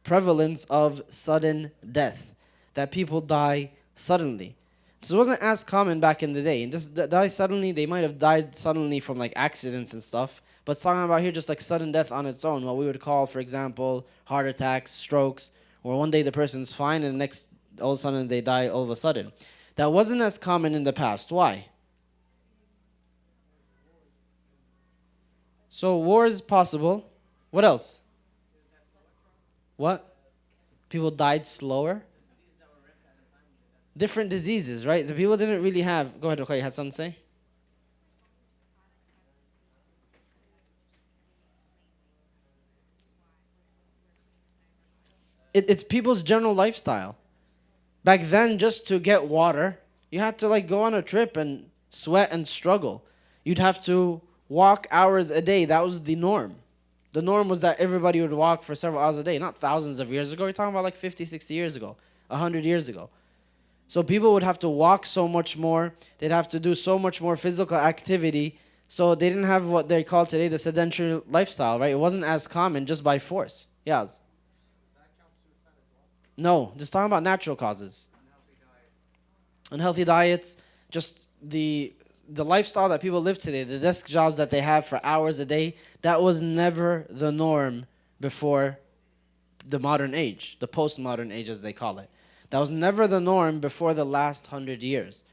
prevalence of sudden death, that people die suddenly. So it wasn't as common back in the day. And just die suddenly, they might have died suddenly from like accidents and stuff, but talking about here just like sudden death on its own, what we would call, for example, heart attacks, strokes, or one day the person's fine and the next all of a sudden they die all of a sudden. That wasn't as common in the past. Why? So war is possible. What else? What? People died slower? Different diseases, right? The people didn't really have... Go ahead, Ruqayya, you had something to say? It's people's general lifestyle. Back then, just to get water, you had to like go on a trip and sweat and struggle. You'd have to walk hours a day. That was the norm. The norm was that everybody would walk for several hours a day, not thousands of years ago. We're talking about like 50, 60 years ago, 100 years ago. So people would have to walk so much more. They'd have to do so much more physical activity. So they didn't have what they call today the sedentary lifestyle, right? It wasn't as common just by force. Yes. No, just talking about natural causes. Unhealthy diets, just the lifestyle that people live today, the desk jobs that they have for hours a day, that was never the norm before the modern age, the postmodern age as they call it. That was never the norm before the last 100 years.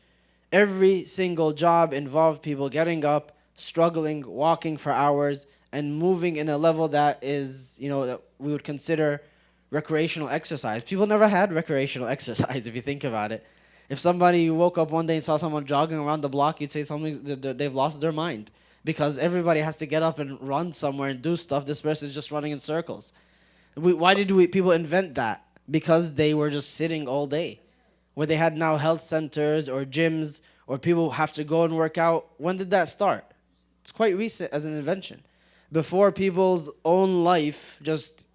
Every single job involved people getting up, struggling, walking for hours, and moving in a level that is, that we would consider recreational exercise. People never had recreational exercise if you think about it. If somebody woke up one day and saw someone jogging around the block, you'd say they've lost their mind, because everybody has to get up and run somewhere and do stuff. This person's just running in circles. Why did people invent that? Because they were just sitting all day. Where they had now health centers or gyms or people have to go and work out. When did that start? It's quite recent as an invention. Before people's own life, just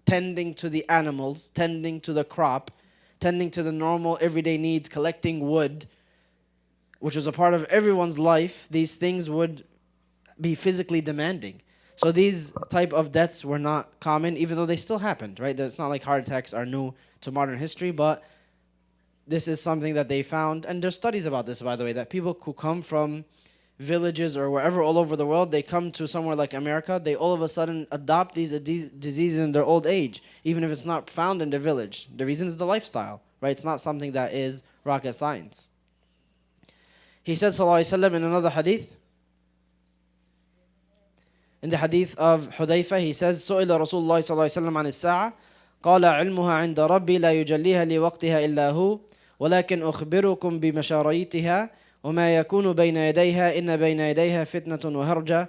tending to the animals, tending to the crop, tending to the normal everyday needs, collecting wood, which was a part of everyone's life, these things would be physically demanding. So these type of deaths were not common, even though they still happened, right? It's not like heart attacks are new to modern history, but this is something that they found. And there's studies about this, by the way, that people who come from villages or wherever all over the world, they come to somewhere like America, they all of a sudden adopt these diseases in their old age, even if it's not found in the village. The reason is the lifestyle, right? It's not something that is rocket science. He said, sallallahu alaihi wasallam, in another hadith, in the hadith of Hudayfa, he says, سئل رسول الله صلى الله عليه وسلم عن الساعة قال علمها عند ربي لا يجليها لوقتها إلا هو ولكن أخبركم بمشاريتها وما يكون بين يديها إن بين يديها فتنة وهرجة.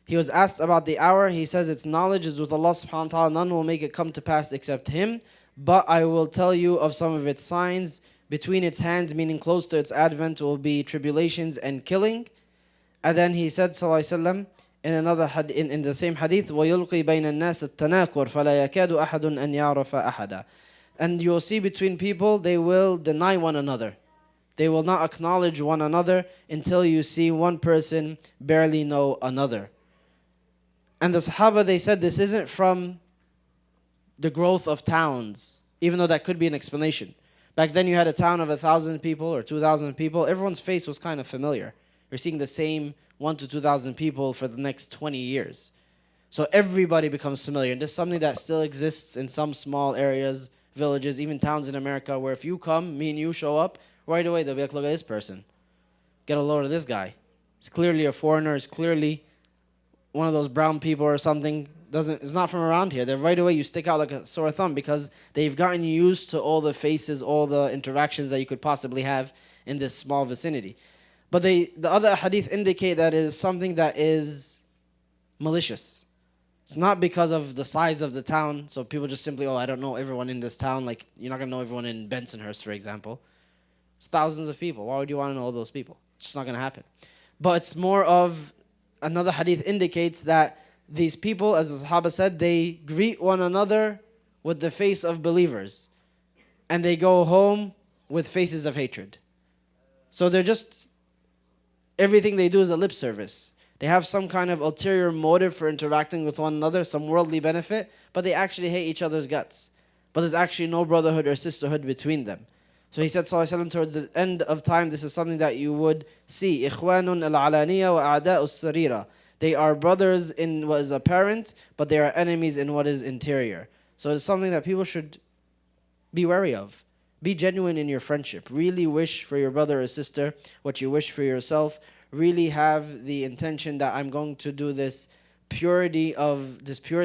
He was asked about the hour. He says its knowledge is with Allah subhanahu wa ta'ala. None will make it come to pass except Him. But I will tell you of some of its signs. Between its hands, meaning close to its advent, will be tribulations and killing. And then he said, sallallahu alaihi wasallam, in another in the same hadith, وَيُلْقِي بَيْنَ النَّاسِ التَّنَاكُرْ فَلَا يَكَادُ أَحَدٌ أَنْ يَعْرَفَ أَحَدًا. And you will see between people, they will deny one another. They will not acknowledge one another until you see one person barely know another. And the Sahaba, they said this isn't from the growth of towns, even though that could be an explanation. Back then you had a town of 1,000 people or 2,000 people. Everyone's face was kind of familiar. You're seeing the same 1,000 to 2,000 people for the next 20 years. So everybody becomes familiar. And this is something that still exists in some small areas, villages, even towns in America, where if you come, me and you show up, right away they'll be like, look at this person. Get a load of this guy. He's clearly a foreigner. He's clearly one of those brown people or something. It's not from around here. Then right away you stick out like a sore thumb because they've gotten used to all the faces, all the interactions that you could possibly have in this small vicinity. But the other hadith indicate that it is something that is malicious. It's not because of the size of the town. So people just simply, I don't know everyone in this town. Like, you're not going to know everyone in Bensonhurst, for example. It's thousands of people. Why would you want to know all those people? It's just not going to happen. But it's more of, another hadith indicates that these people, as the Sahaba said, they greet one another with the face of believers. And they go home with faces of hatred. So they're just, everything they do is a lip service. They have some kind of ulterior motive for interacting with one another, some worldly benefit, but they actually hate each other's guts. But there's actually no brotherhood or sisterhood between them. So he said, sallallahu alaihi wasallam, towards the end of time, this is something that you would see. إِخْوَانٌ الْعَلَانِيَةِ وَأَعْدَاءُ السَّرِيرَةِ. They are brothers in what is apparent, but they are enemies in what is interior. So it's something that people should be wary of. Be genuine in your friendship. Really wish for your brother or sister what you wish for yourself. Really have the intention that I'm going to do this pure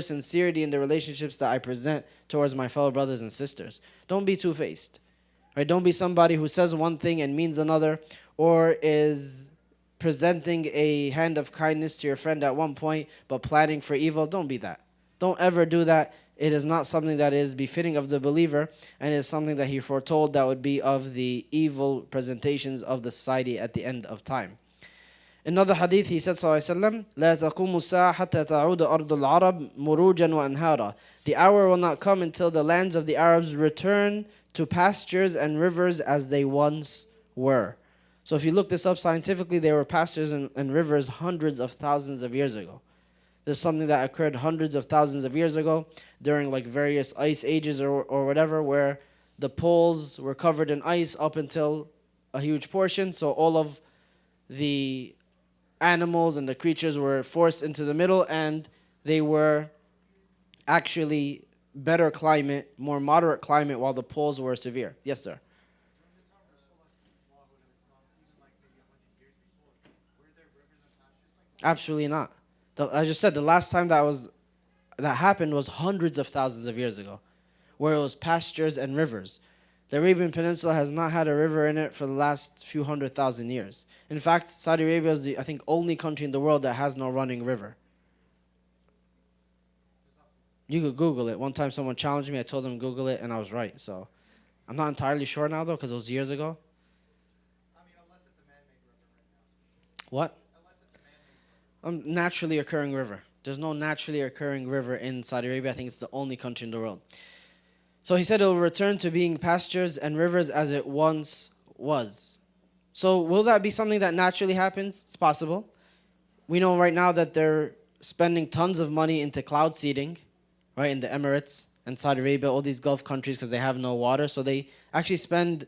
sincerity in the relationships that I present towards my fellow brothers and sisters. Don't be two-faced. Right? Don't be somebody who says one thing and means another, or is presenting a hand of kindness to your friend at one point but planning for evil. Don't be that. Don't ever do that. it is not something that is befitting of the believer, and it is something that he foretold that would be of the evil presentations of the society at the end of time. In another hadith, he said, sallallahu alaihi wasallam, لا تقوم الساعة حتى تعود أرض العرب مروجا وأنهارا. The hour will not come until the lands of the Arabs return to pastures and rivers as they once were. So if you look this up scientifically, there were pastures and rivers hundreds of thousands of years ago. This is something that occurred hundreds of thousands of years ago during like various ice ages or whatever, where the poles were covered in ice up until a huge portion. So all of the animals and the creatures were forced into the middle, and they were actually better climate, more moderate climate, while the poles were severe. Yes, sir. Absolutely not. I just said the last time that happened was hundreds of thousands of years ago, where it was pastures and rivers. The Arabian Peninsula has not had a river in it for the last few 100,000 years. In fact, Saudi Arabia is the, I think, only country in the world that has no running river. You could Google it. One time someone challenged me, I told them Google it, and I was right. So I'm not entirely sure now, though, because it was years ago. I mean, unless it's a man-made river right now. What? Unless it's a man-made river. Naturally occurring river. There's no naturally occurring river in Saudi Arabia. I think it's the only country in the world. So he said it will return to being pastures and rivers as it once was. So will that be something that naturally happens? It's possible. We know right now that they're spending tons of money into cloud seeding, right, in the Emirates and Saudi Arabia, all these Gulf countries, because they have no water. So they actually spend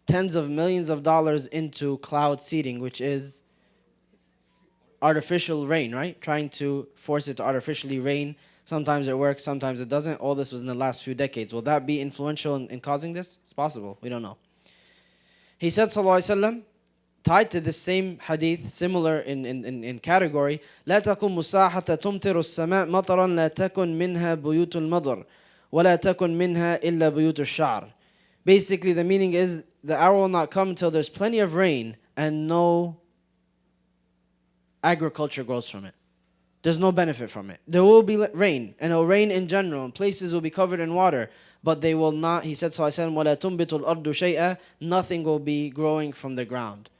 tens of millions of dollars into cloud seeding, which is artificial rain, right? Trying to force it to artificially rain. Sometimes it works, sometimes it doesn't. All this was in the last few decades. Will that be influential in causing this? It's possible. We don't know. He said, sallallahu alaihi wasallam, tied to this same hadith, similar in category, لا تقوم الساعة حتى تمطر السماء مطرا لا تكن منها بيوت المطر ولا تكن منها إلا بيوت الشعر. Basically, the meaning is the hour will not come until there's plenty of rain and no agriculture grows from it. There's no benefit from it. There will be rain, and it will rain in general, and places will be covered in water, but they will not, he said, sallallahu alaihi wasallam, وَلَا تُنْبِتُ الْأَرْضُ شَيْئًا, nothing will be growing from the ground.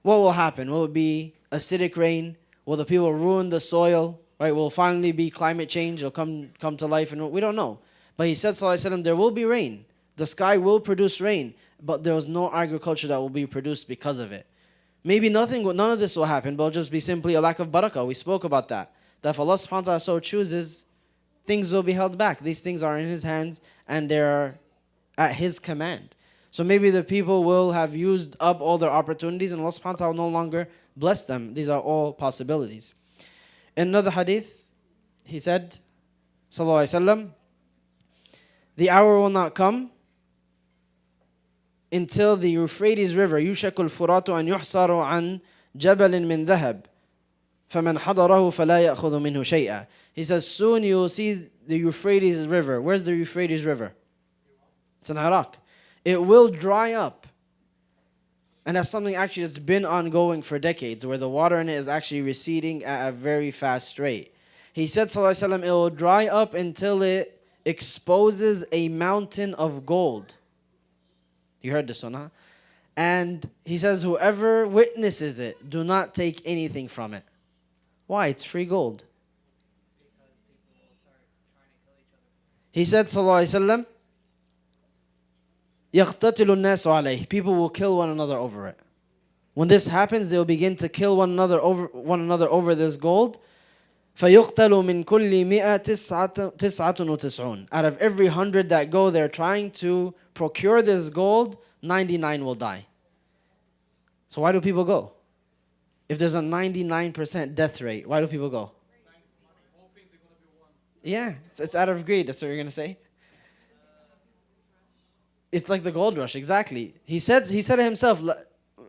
What will happen? Will it be acidic rain? Will the people ruin the soil? Right? Will it finally be climate change? It'll come to life, and we don't know. But he said, sallallahu alaihi wasallam, there will be rain. The sky will produce rain, but there is no agriculture that will be produced because of it. Maybe none of this will happen, but it'll just be simply a lack of barakah. We spoke about that. That if Allah subhanahu wa ta'ala so chooses, things will be held back. These things are in His hands and they're at His command. So maybe the people will have used up all their opportunities and Allah subhanahu wa ta'ala will no longer bless them. These are all possibilities. In another hadith, he said, sallallahu alaihi wasallam, the hour will not come until the Euphrates River, يُشَكُ الْفُرَاتُ أَنْ يُحْصَرُ عَنْ جَبَلٍ مِّن ذَهَبٍ فَمَنْ حَضَرَهُ فَلَا يَأْخُذُ مِنْهُ شَيْئًا. He says, soon you will see the Euphrates River. Where's the Euphrates River? It's in Iraq. It will dry up. And that's something actually that's been ongoing for decades, where the water in it is actually receding at a very fast rate. He said, sallallahu alaihi wasallam, it will dry up until it exposes a mountain of gold. You heard this one, huh? And he says, whoever witnesses it, do not take anything from it. Why? It's free gold. Because people will start trying to kill each other. He said, sallallahu alaihi wasallam, يَقْتَتِلُ النَّاسُ عَلَيْهِ. People will kill one another over it. When this happens, they'll begin to kill one another over this gold. فَيُقْتَلُ مِنْ كُلِّ مِئَةٍ تِسْعَةٌ وَتِسْعُونَ. Out of every 100 that go there trying to procure this gold, 99 will die. So why do people go? If there's a 99% death rate, why do people go? Yeah, it's out of greed. That's what you're going to say? It's like the gold rush, exactly. He said it himself,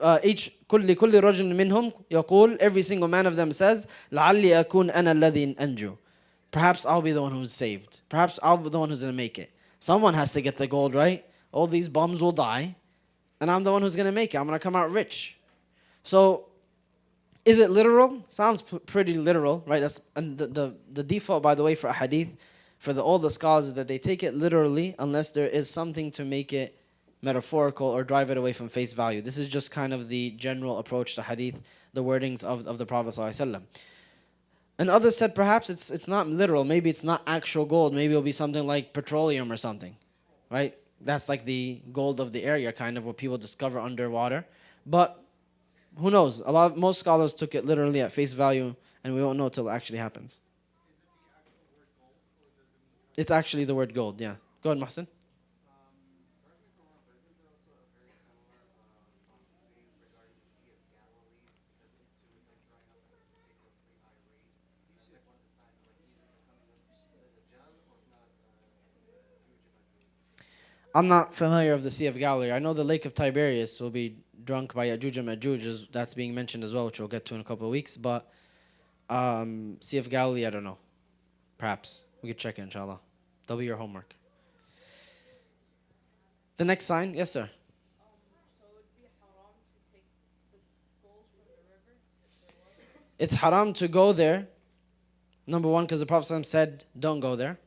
كل رجل منهم يقول, every single man of them says, لعلي أكون أنا الذي أنجو. Perhaps I'll be the one who's saved. Perhaps I'll be the one who's going to make it. Someone has to get the gold, right? All these bums will die, and I'm the one who's going to make it. I'm going to come out rich. So, is it literal? Sounds pretty literal, right? That's and the default, by the way, for a hadith, for the oldest scholars is that they take it literally unless there is something to make it metaphorical or drive it away from face value. This is just kind of the general approach to hadith, the wordings of the Prophet ﷺ. And others said perhaps it's not literal. Maybe it's not actual gold. Maybe it'll be something like petroleum or something, right? That's like the gold of the area, kind of what people discover underwater. But who knows? Most scholars took it literally at face value, and we won't know till it actually happens. It's actually the word gold, yeah. Go ahead, Mohsen. I'm not familiar of the Sea of Galilee. I know the Lake of Tiberias will be drunk by Ya'juj and Ma'juj. That's being mentioned as well, which we'll get to in a couple of weeks. But Sea of Galilee, I don't know. Perhaps. We could check it, inshallah. That'll be your homework. The next sign. Yes, sir. So it would be haram to take the gold from the river if there was? It's haram to go there. Number one, because the Prophet ﷺ said, don't go there.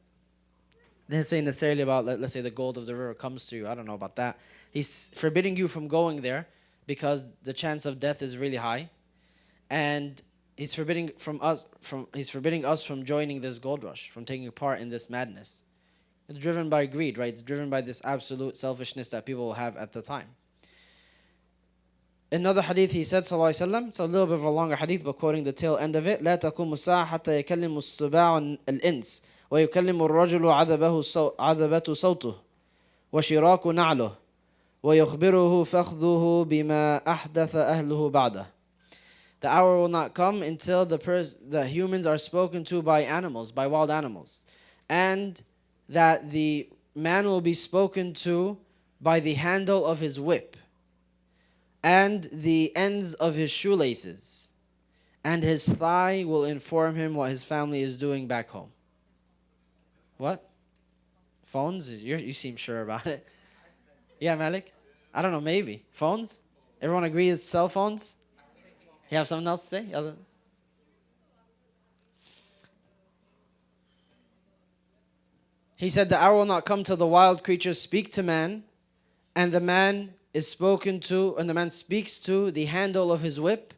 Didn't say necessarily about, let's say the gold of the river comes to you. I don't know about that. He's forbidding you from going there because the chance of death is really high. And he's forbidding us from joining this gold rush, from taking part in this madness. It's driven by greed, right? It's driven by this absolute selfishness that people will have at the time. Another hadith, he said, sallallahu alaihi wasallam, it's a little bit of a longer hadith, but quoting the tail end of it, لا تقوم الساعة حتى يكلم السباع الإنس ويكلم الرجل عذبة صوته وشراك نعله ويخبره فخذه بما أحدث أهله بعده. The hour will not come until the humans are spoken to by animals, by wild animals, and that the man will be spoken to by the handle of his whip and the ends of his shoelaces, and his thigh will inform him what his family is doing back home. What? Phones? You seem sure about it. Yeah, Malik? I don't know, maybe. Phones? Everyone agree it's cell phones? You have something else to say? He said the hour will not come till the wild creatures speak to man, and the man is spoken to, and the man speaks to the handle of his whip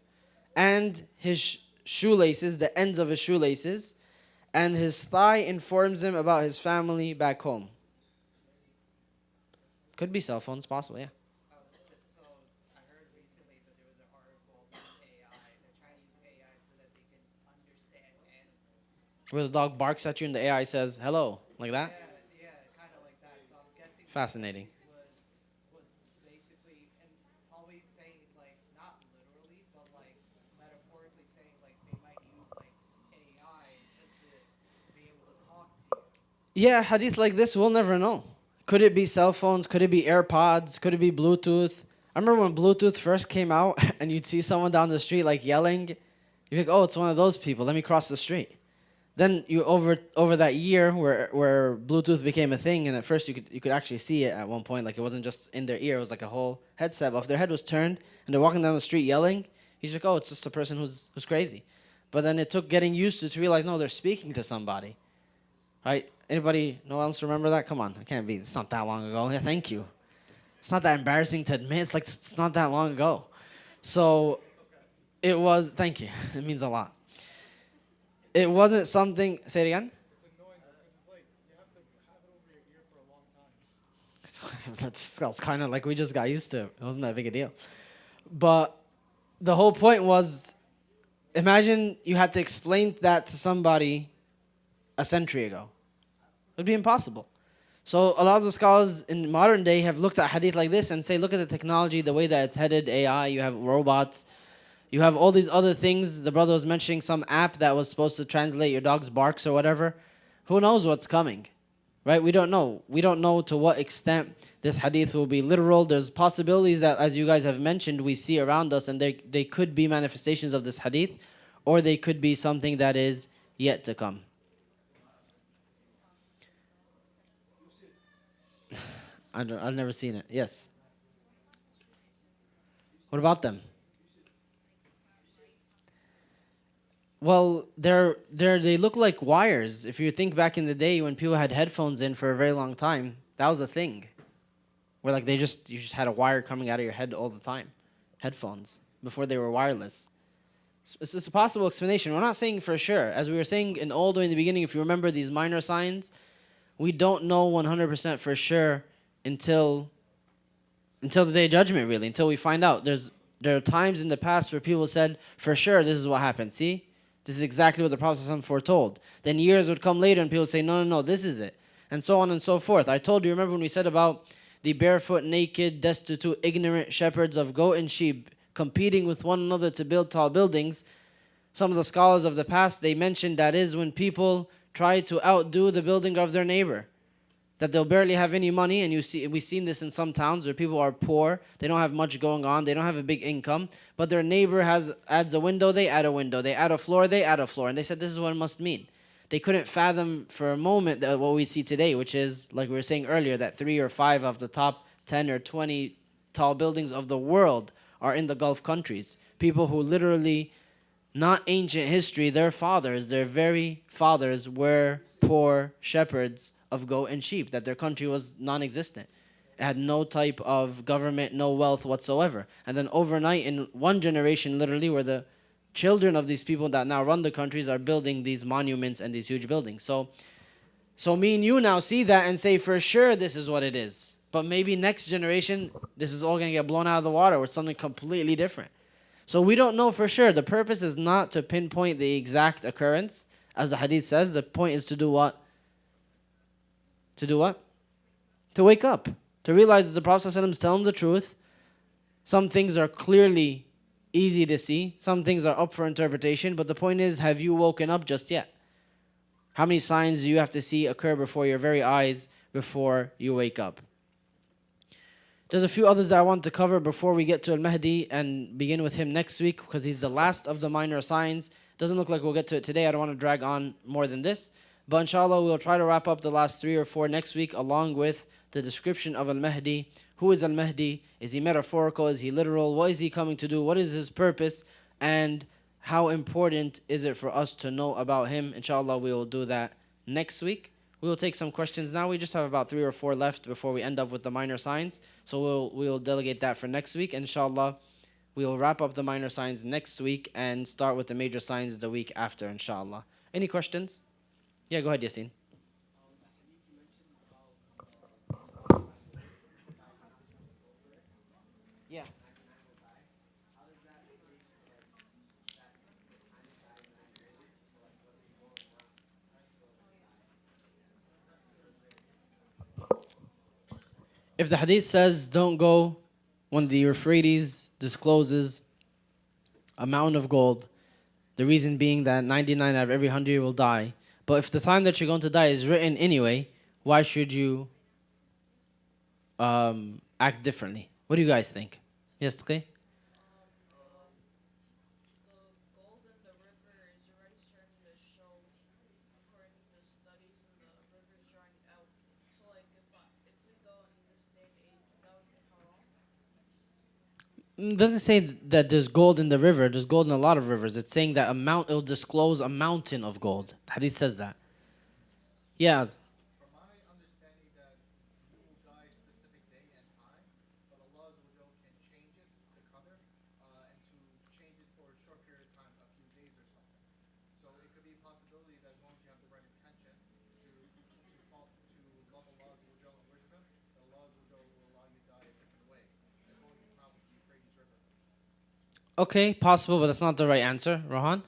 and his shoelaces, the ends of his shoelaces, and his thigh informs him about his family back home. Could be cell phones, possible, yeah. So I heard recently that there was an article about AI. They're trying to use AI so that they can understand animals. Where the dog barks at you and the AI says, hello, like that? Yeah, kind of like that. So I'm guessing Fascinating. was basically, and probably saying like not literally, but like metaphorically saying like they might use like AI just to be able to talk to you. Yeah, hadith like this, we'll never know. Could it be cell phones? Could it be AirPods? Could it be Bluetooth? I remember when Bluetooth first came out and you'd see someone down the street like yelling. You'd think, oh, it's one of those people. Let me cross the street. Then you over that year where Bluetooth became a thing, and at first you could actually see it at one point. Like it wasn't just in their ear. It was like a whole headset. But if their head was turned and they're walking down the street yelling, he's like, oh, it's just a person who's crazy. But then it took getting used to realize, no, they're speaking to somebody. Right? Anybody, no one else remember that? Come on, it can't be. It's not that long ago. Yeah, thank you. It's not that embarrassing to admit. It's like it's not that long ago. So it was. Thank you. It means a lot. It wasn't something. Say it again. It's annoying because it's like you have to have it over your ear for a long time. That sounds kind of like we just got used to it. It wasn't that big a deal. But the whole point was, imagine you had to explain that to somebody a century ago. It would be impossible. So a lot of the scholars in modern day have looked at hadith like this and say, look at the technology, the way that it's headed, AI, you have robots, you have all these other things. The brother was mentioning some app that was supposed to translate your dog's barks or whatever. Who knows what's coming, right? We don't know. We don't know to what extent this hadith will be literal. There's possibilities that, as you guys have mentioned, we see around us, and they could be manifestations of this hadith, or they could be something that is yet to come. I've never seen it. Yes. What about them? Well, they look like wires. If you think back in the day when people had headphones in for a very long time, that was a thing. Where like you just had a wire coming out of your head all the time. Headphones before they were wireless. It's a possible explanation. We're not saying for sure. As we were saying in all the way in the beginning, if you remember these minor signs, we don't know 100% for sure until the day of judgment, really, until we find out. There are times in the past where people said, for sure, this is what happened. See? This is exactly what the Prophet ﷺ foretold. Then years would come later and people would say, no, no, no, this is it. And so on and so forth. I told you, remember when we said about the barefoot, naked, destitute, ignorant shepherds of goat and sheep competing with one another to build tall buildings? Some of the scholars of the past, they mentioned that is when people try to outdo the building of their neighbor. That they'll barely have any money, and we've seen this in some towns where people are poor, they don't have much going on, they don't have a big income, but their neighbor adds a window, they add a window, they add a floor, they add a floor, and they said this is what it must mean. They couldn't fathom for a moment that what we see today, which is, like we were saying earlier, that 3 or 5 of the top 10 or 20 tall buildings of the world are in the Gulf countries. People who literally, not ancient history, their very fathers were poor shepherds of goat and sheep, that their country was non-existent. It had no type of government, no wealth whatsoever. And then overnight, in one generation, literally, where the children of these people that now run the countries are building these monuments and these huge buildings. So me and you now see that and say, for sure, this is what it is. But maybe next generation, this is all going to get blown out of the water with something completely different. So we don't know for sure. The purpose is not to pinpoint the exact occurrence. As the hadith says, the point is to do what? To do what? To wake up. To realize that the Prophet ﷺ is telling the truth. Some things are clearly easy to see. Some things are up for interpretation. But the point is, have you woken up just yet? How many signs do you have to see occur before your very eyes before you wake up? There's a few others that I want to cover before we get to Al-Mahdi and begin with him next week, because he's the last of the minor signs. Doesn't look like we'll get to it today. I don't want to drag on more than this. But inshallah, we'll try to wrap up the last 3 or 4 next week, along with the description of Al-Mahdi. Who is Al-Mahdi? Is he metaphorical? Is he literal? What is he coming to do? What is his purpose? And how important is it for us to know about him? Inshallah, we will do that next week. We will take some questions now. We just have about 3 or 4 left before we end up with the minor signs. So we'll delegate that for next week. Inshallah, we will wrap up the minor signs next week and start with the major signs the week after, inshallah. Any questions? Yeah, go ahead, Yasin. Yeah. If the hadith says don't go when the Euphrates discloses a mountain of gold, the reason being that 99 out of every 100 will die. But if the time that you're going to die is written anyway, why should you act differently? What do you guys think? Yes, Taqi? The gold in the river is already starting to show, according to the studies, and the river is drying out. So, like, if we go in this day and age, that would be haram. It doesn't say that there's gold in the river. There's gold in a lot of rivers. It's saying that it'll disclose a mountain of gold. The hadith says that. Yeah. From my understanding that you will die a specific day and time, but Allah Azza wa Jal can change it to cover and to change it for a short period of time, a few days or something. So it could be a possibility that as long as you have the right intention to love Allah Azza wa Jal and worship Him, that Allah Azza wa Jal will allow you to die a different way, as long as it's not with the Euphrates River. Okay, possible, but that's not the right answer. Rohan?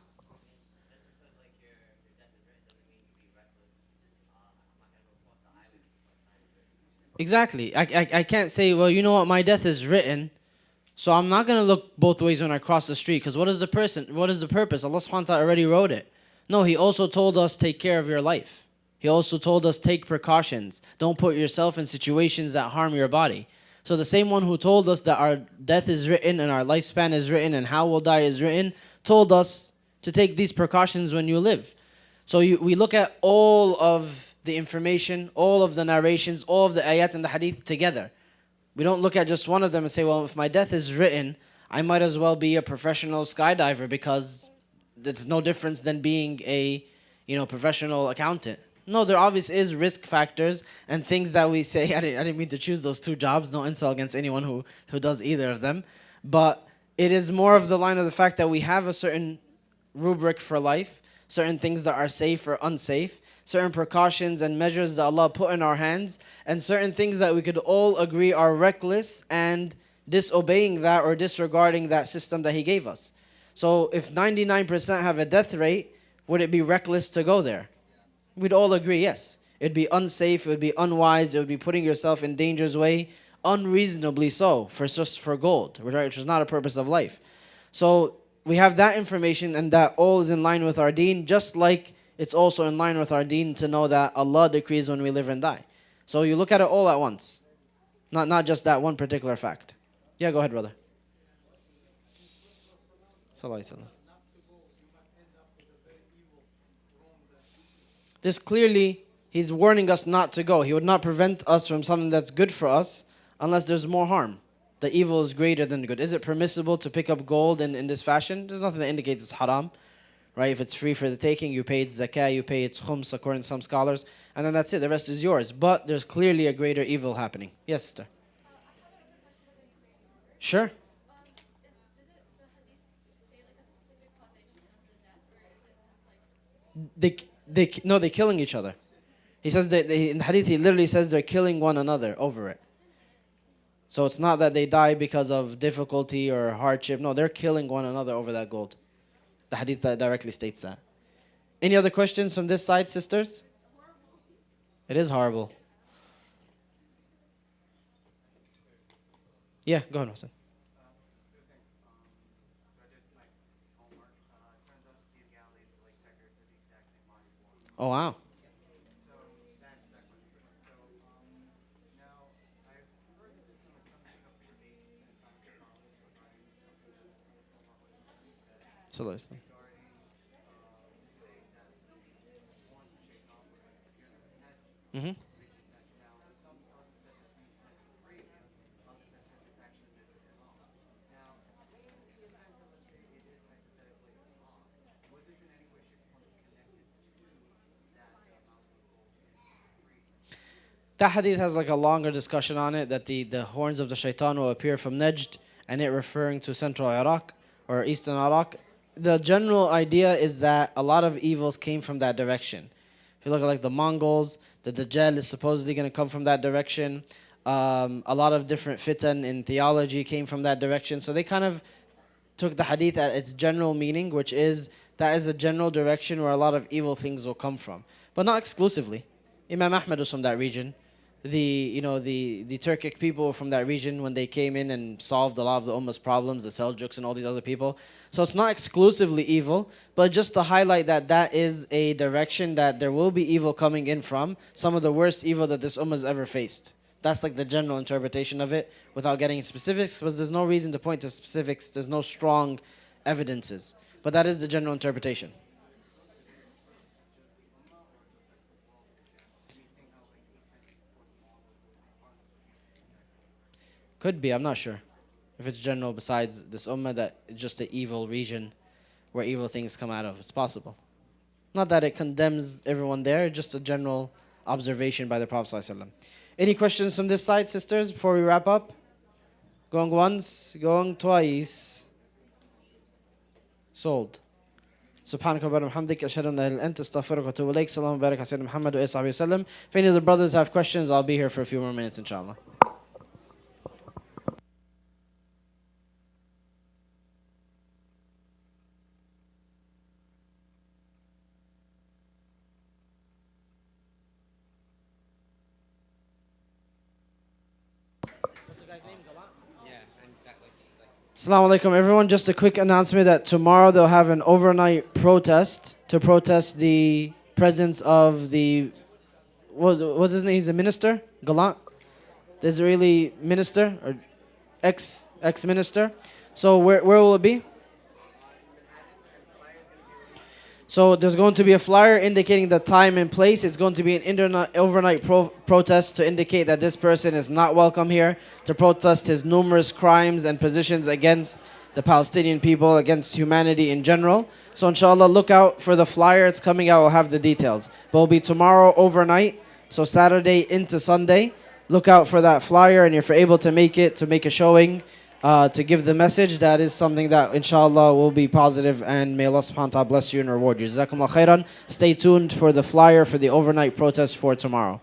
Exactly. I can't say, well, you know what, my death is written, so I'm not going to look both ways when I cross the street, because what is the purpose? Allah subhanahu wa ta'ala already wrote it. No, He also told us take care of your life. He also told us take precautions. Don't put yourself in situations that harm your body. So the same one who told us that our death is written and our lifespan is written and how we'll die is written, told us to take these precautions when you live. So we look at all of the information, all of the narrations, all of the ayat and the hadith together. We don't look at just one of them and say, well, if my death is written, I might as well be a professional skydiver because it's no difference than being a, professional accountant. No, there obviously is risk factors and things that we say. I didn't mean to choose those two jobs. No insult against anyone who does either of them. But it is more of the line of the fact that we have a certain rubric for life, certain things that are safe or unsafe, certain precautions and measures that Allah put in our hands, and certain things that we could all agree are reckless and disobeying that or disregarding that system that He gave us. So if 99% have a death rate, would it be reckless to go there? We'd all agree, yes. It'd be unsafe, it would be unwise, it would be putting yourself in danger's way, unreasonably so, for gold, which is not a purpose of life. So we have that information, and that all is in line with our deen, just like it's also in line with our deen to know that Allah decrees when we live and die. So you look at it all at once, not just that one particular fact. Yeah, go ahead, brother. Sallallahu Alaihi Wasallam. This clearly, He's warning us not to go. He would not prevent us from something that's good for us unless there's more harm. The evil is greater than the good. Is it permissible to pick up gold in this fashion? There's nothing that indicates it's haram. Right? If it's free for the taking, you pay its zakah, you pay its khums according to some scholars, and then that's it. The rest is yours. But there's clearly a greater evil happening. Yes, sister. Sure. They're killing each other. He says that in the hadith, he literally says they're killing one another over it. So it's not that they die because of difficulty or hardship. No, they're killing one another over that gold. The hadith directly states that. Any other questions from this side, sisters? It is horrible. Yeah, go ahead, Mohsen. Oh, wow. So listen. Mm-hmm. That hadith has like a longer discussion on it, that the horns of the shaitan will appear from Najd, and it referring to central Iraq or eastern Iraq. The general idea is that a lot of evils came from that direction. If you look at like the Mongols, the Dajjal is supposedly going to come from that direction. A lot of different fitan in theology came from that direction. So they kind of took the hadith at its general meaning, which is that is a general direction where a lot of evil things will come from, but not exclusively. Imam Ahmad was from that region. The Turkic people from that region when they came in and solved a lot of the Ummah's problems, the Seljuks and all these other people. So it's not exclusively evil, but just to highlight that that is a direction that there will be evil coming in from, some of the worst evil that this Ummah's ever faced. That's like the general interpretation of it without getting specifics, because there's no reason to point to specifics. There's no strong evidences. But that is the general interpretation. Could be, I'm not sure. If it's general besides this ummah, that it's just an evil region where evil things come out of. It's possible. Not that it condemns everyone there, just a general observation by the Prophet ﷺ. Any questions from this side, sisters, before we wrap up? Going once, going twice. Sold. سبحانك اللهم وبحمدك أشهد أن لا إله إلا أنت أستغفرك وأتوب إليك. اللهم بارك على سيدنا محمد وآله وصحبه وسلم. If any of the brothers have questions, I'll be here for a few more minutes, inshallah. Assalamu alaikum everyone. Just a quick announcement that tomorrow they'll have an overnight protest to protest the presence of the, what's his name? He's a minister? Galant? The Israeli minister? Or ex-minister? So where will it be? So there's going to be a flyer indicating the time and place. It's going to be an overnight protest to indicate that this person is not welcome here, to protest his numerous crimes and positions against the Palestinian people, against humanity in general. So inshallah, look out for the flyer. It's coming out. We'll have the details. But it'll be tomorrow overnight, so Saturday into Sunday. Look out for that flyer, and if you're able to make it, to make a showing, to give the message, that is something that inshallah will be positive, and may Allah subhanahu wa ta'ala bless you and reward you. Jazakumullah khairan. Stay tuned for the flyer for the overnight protest for tomorrow.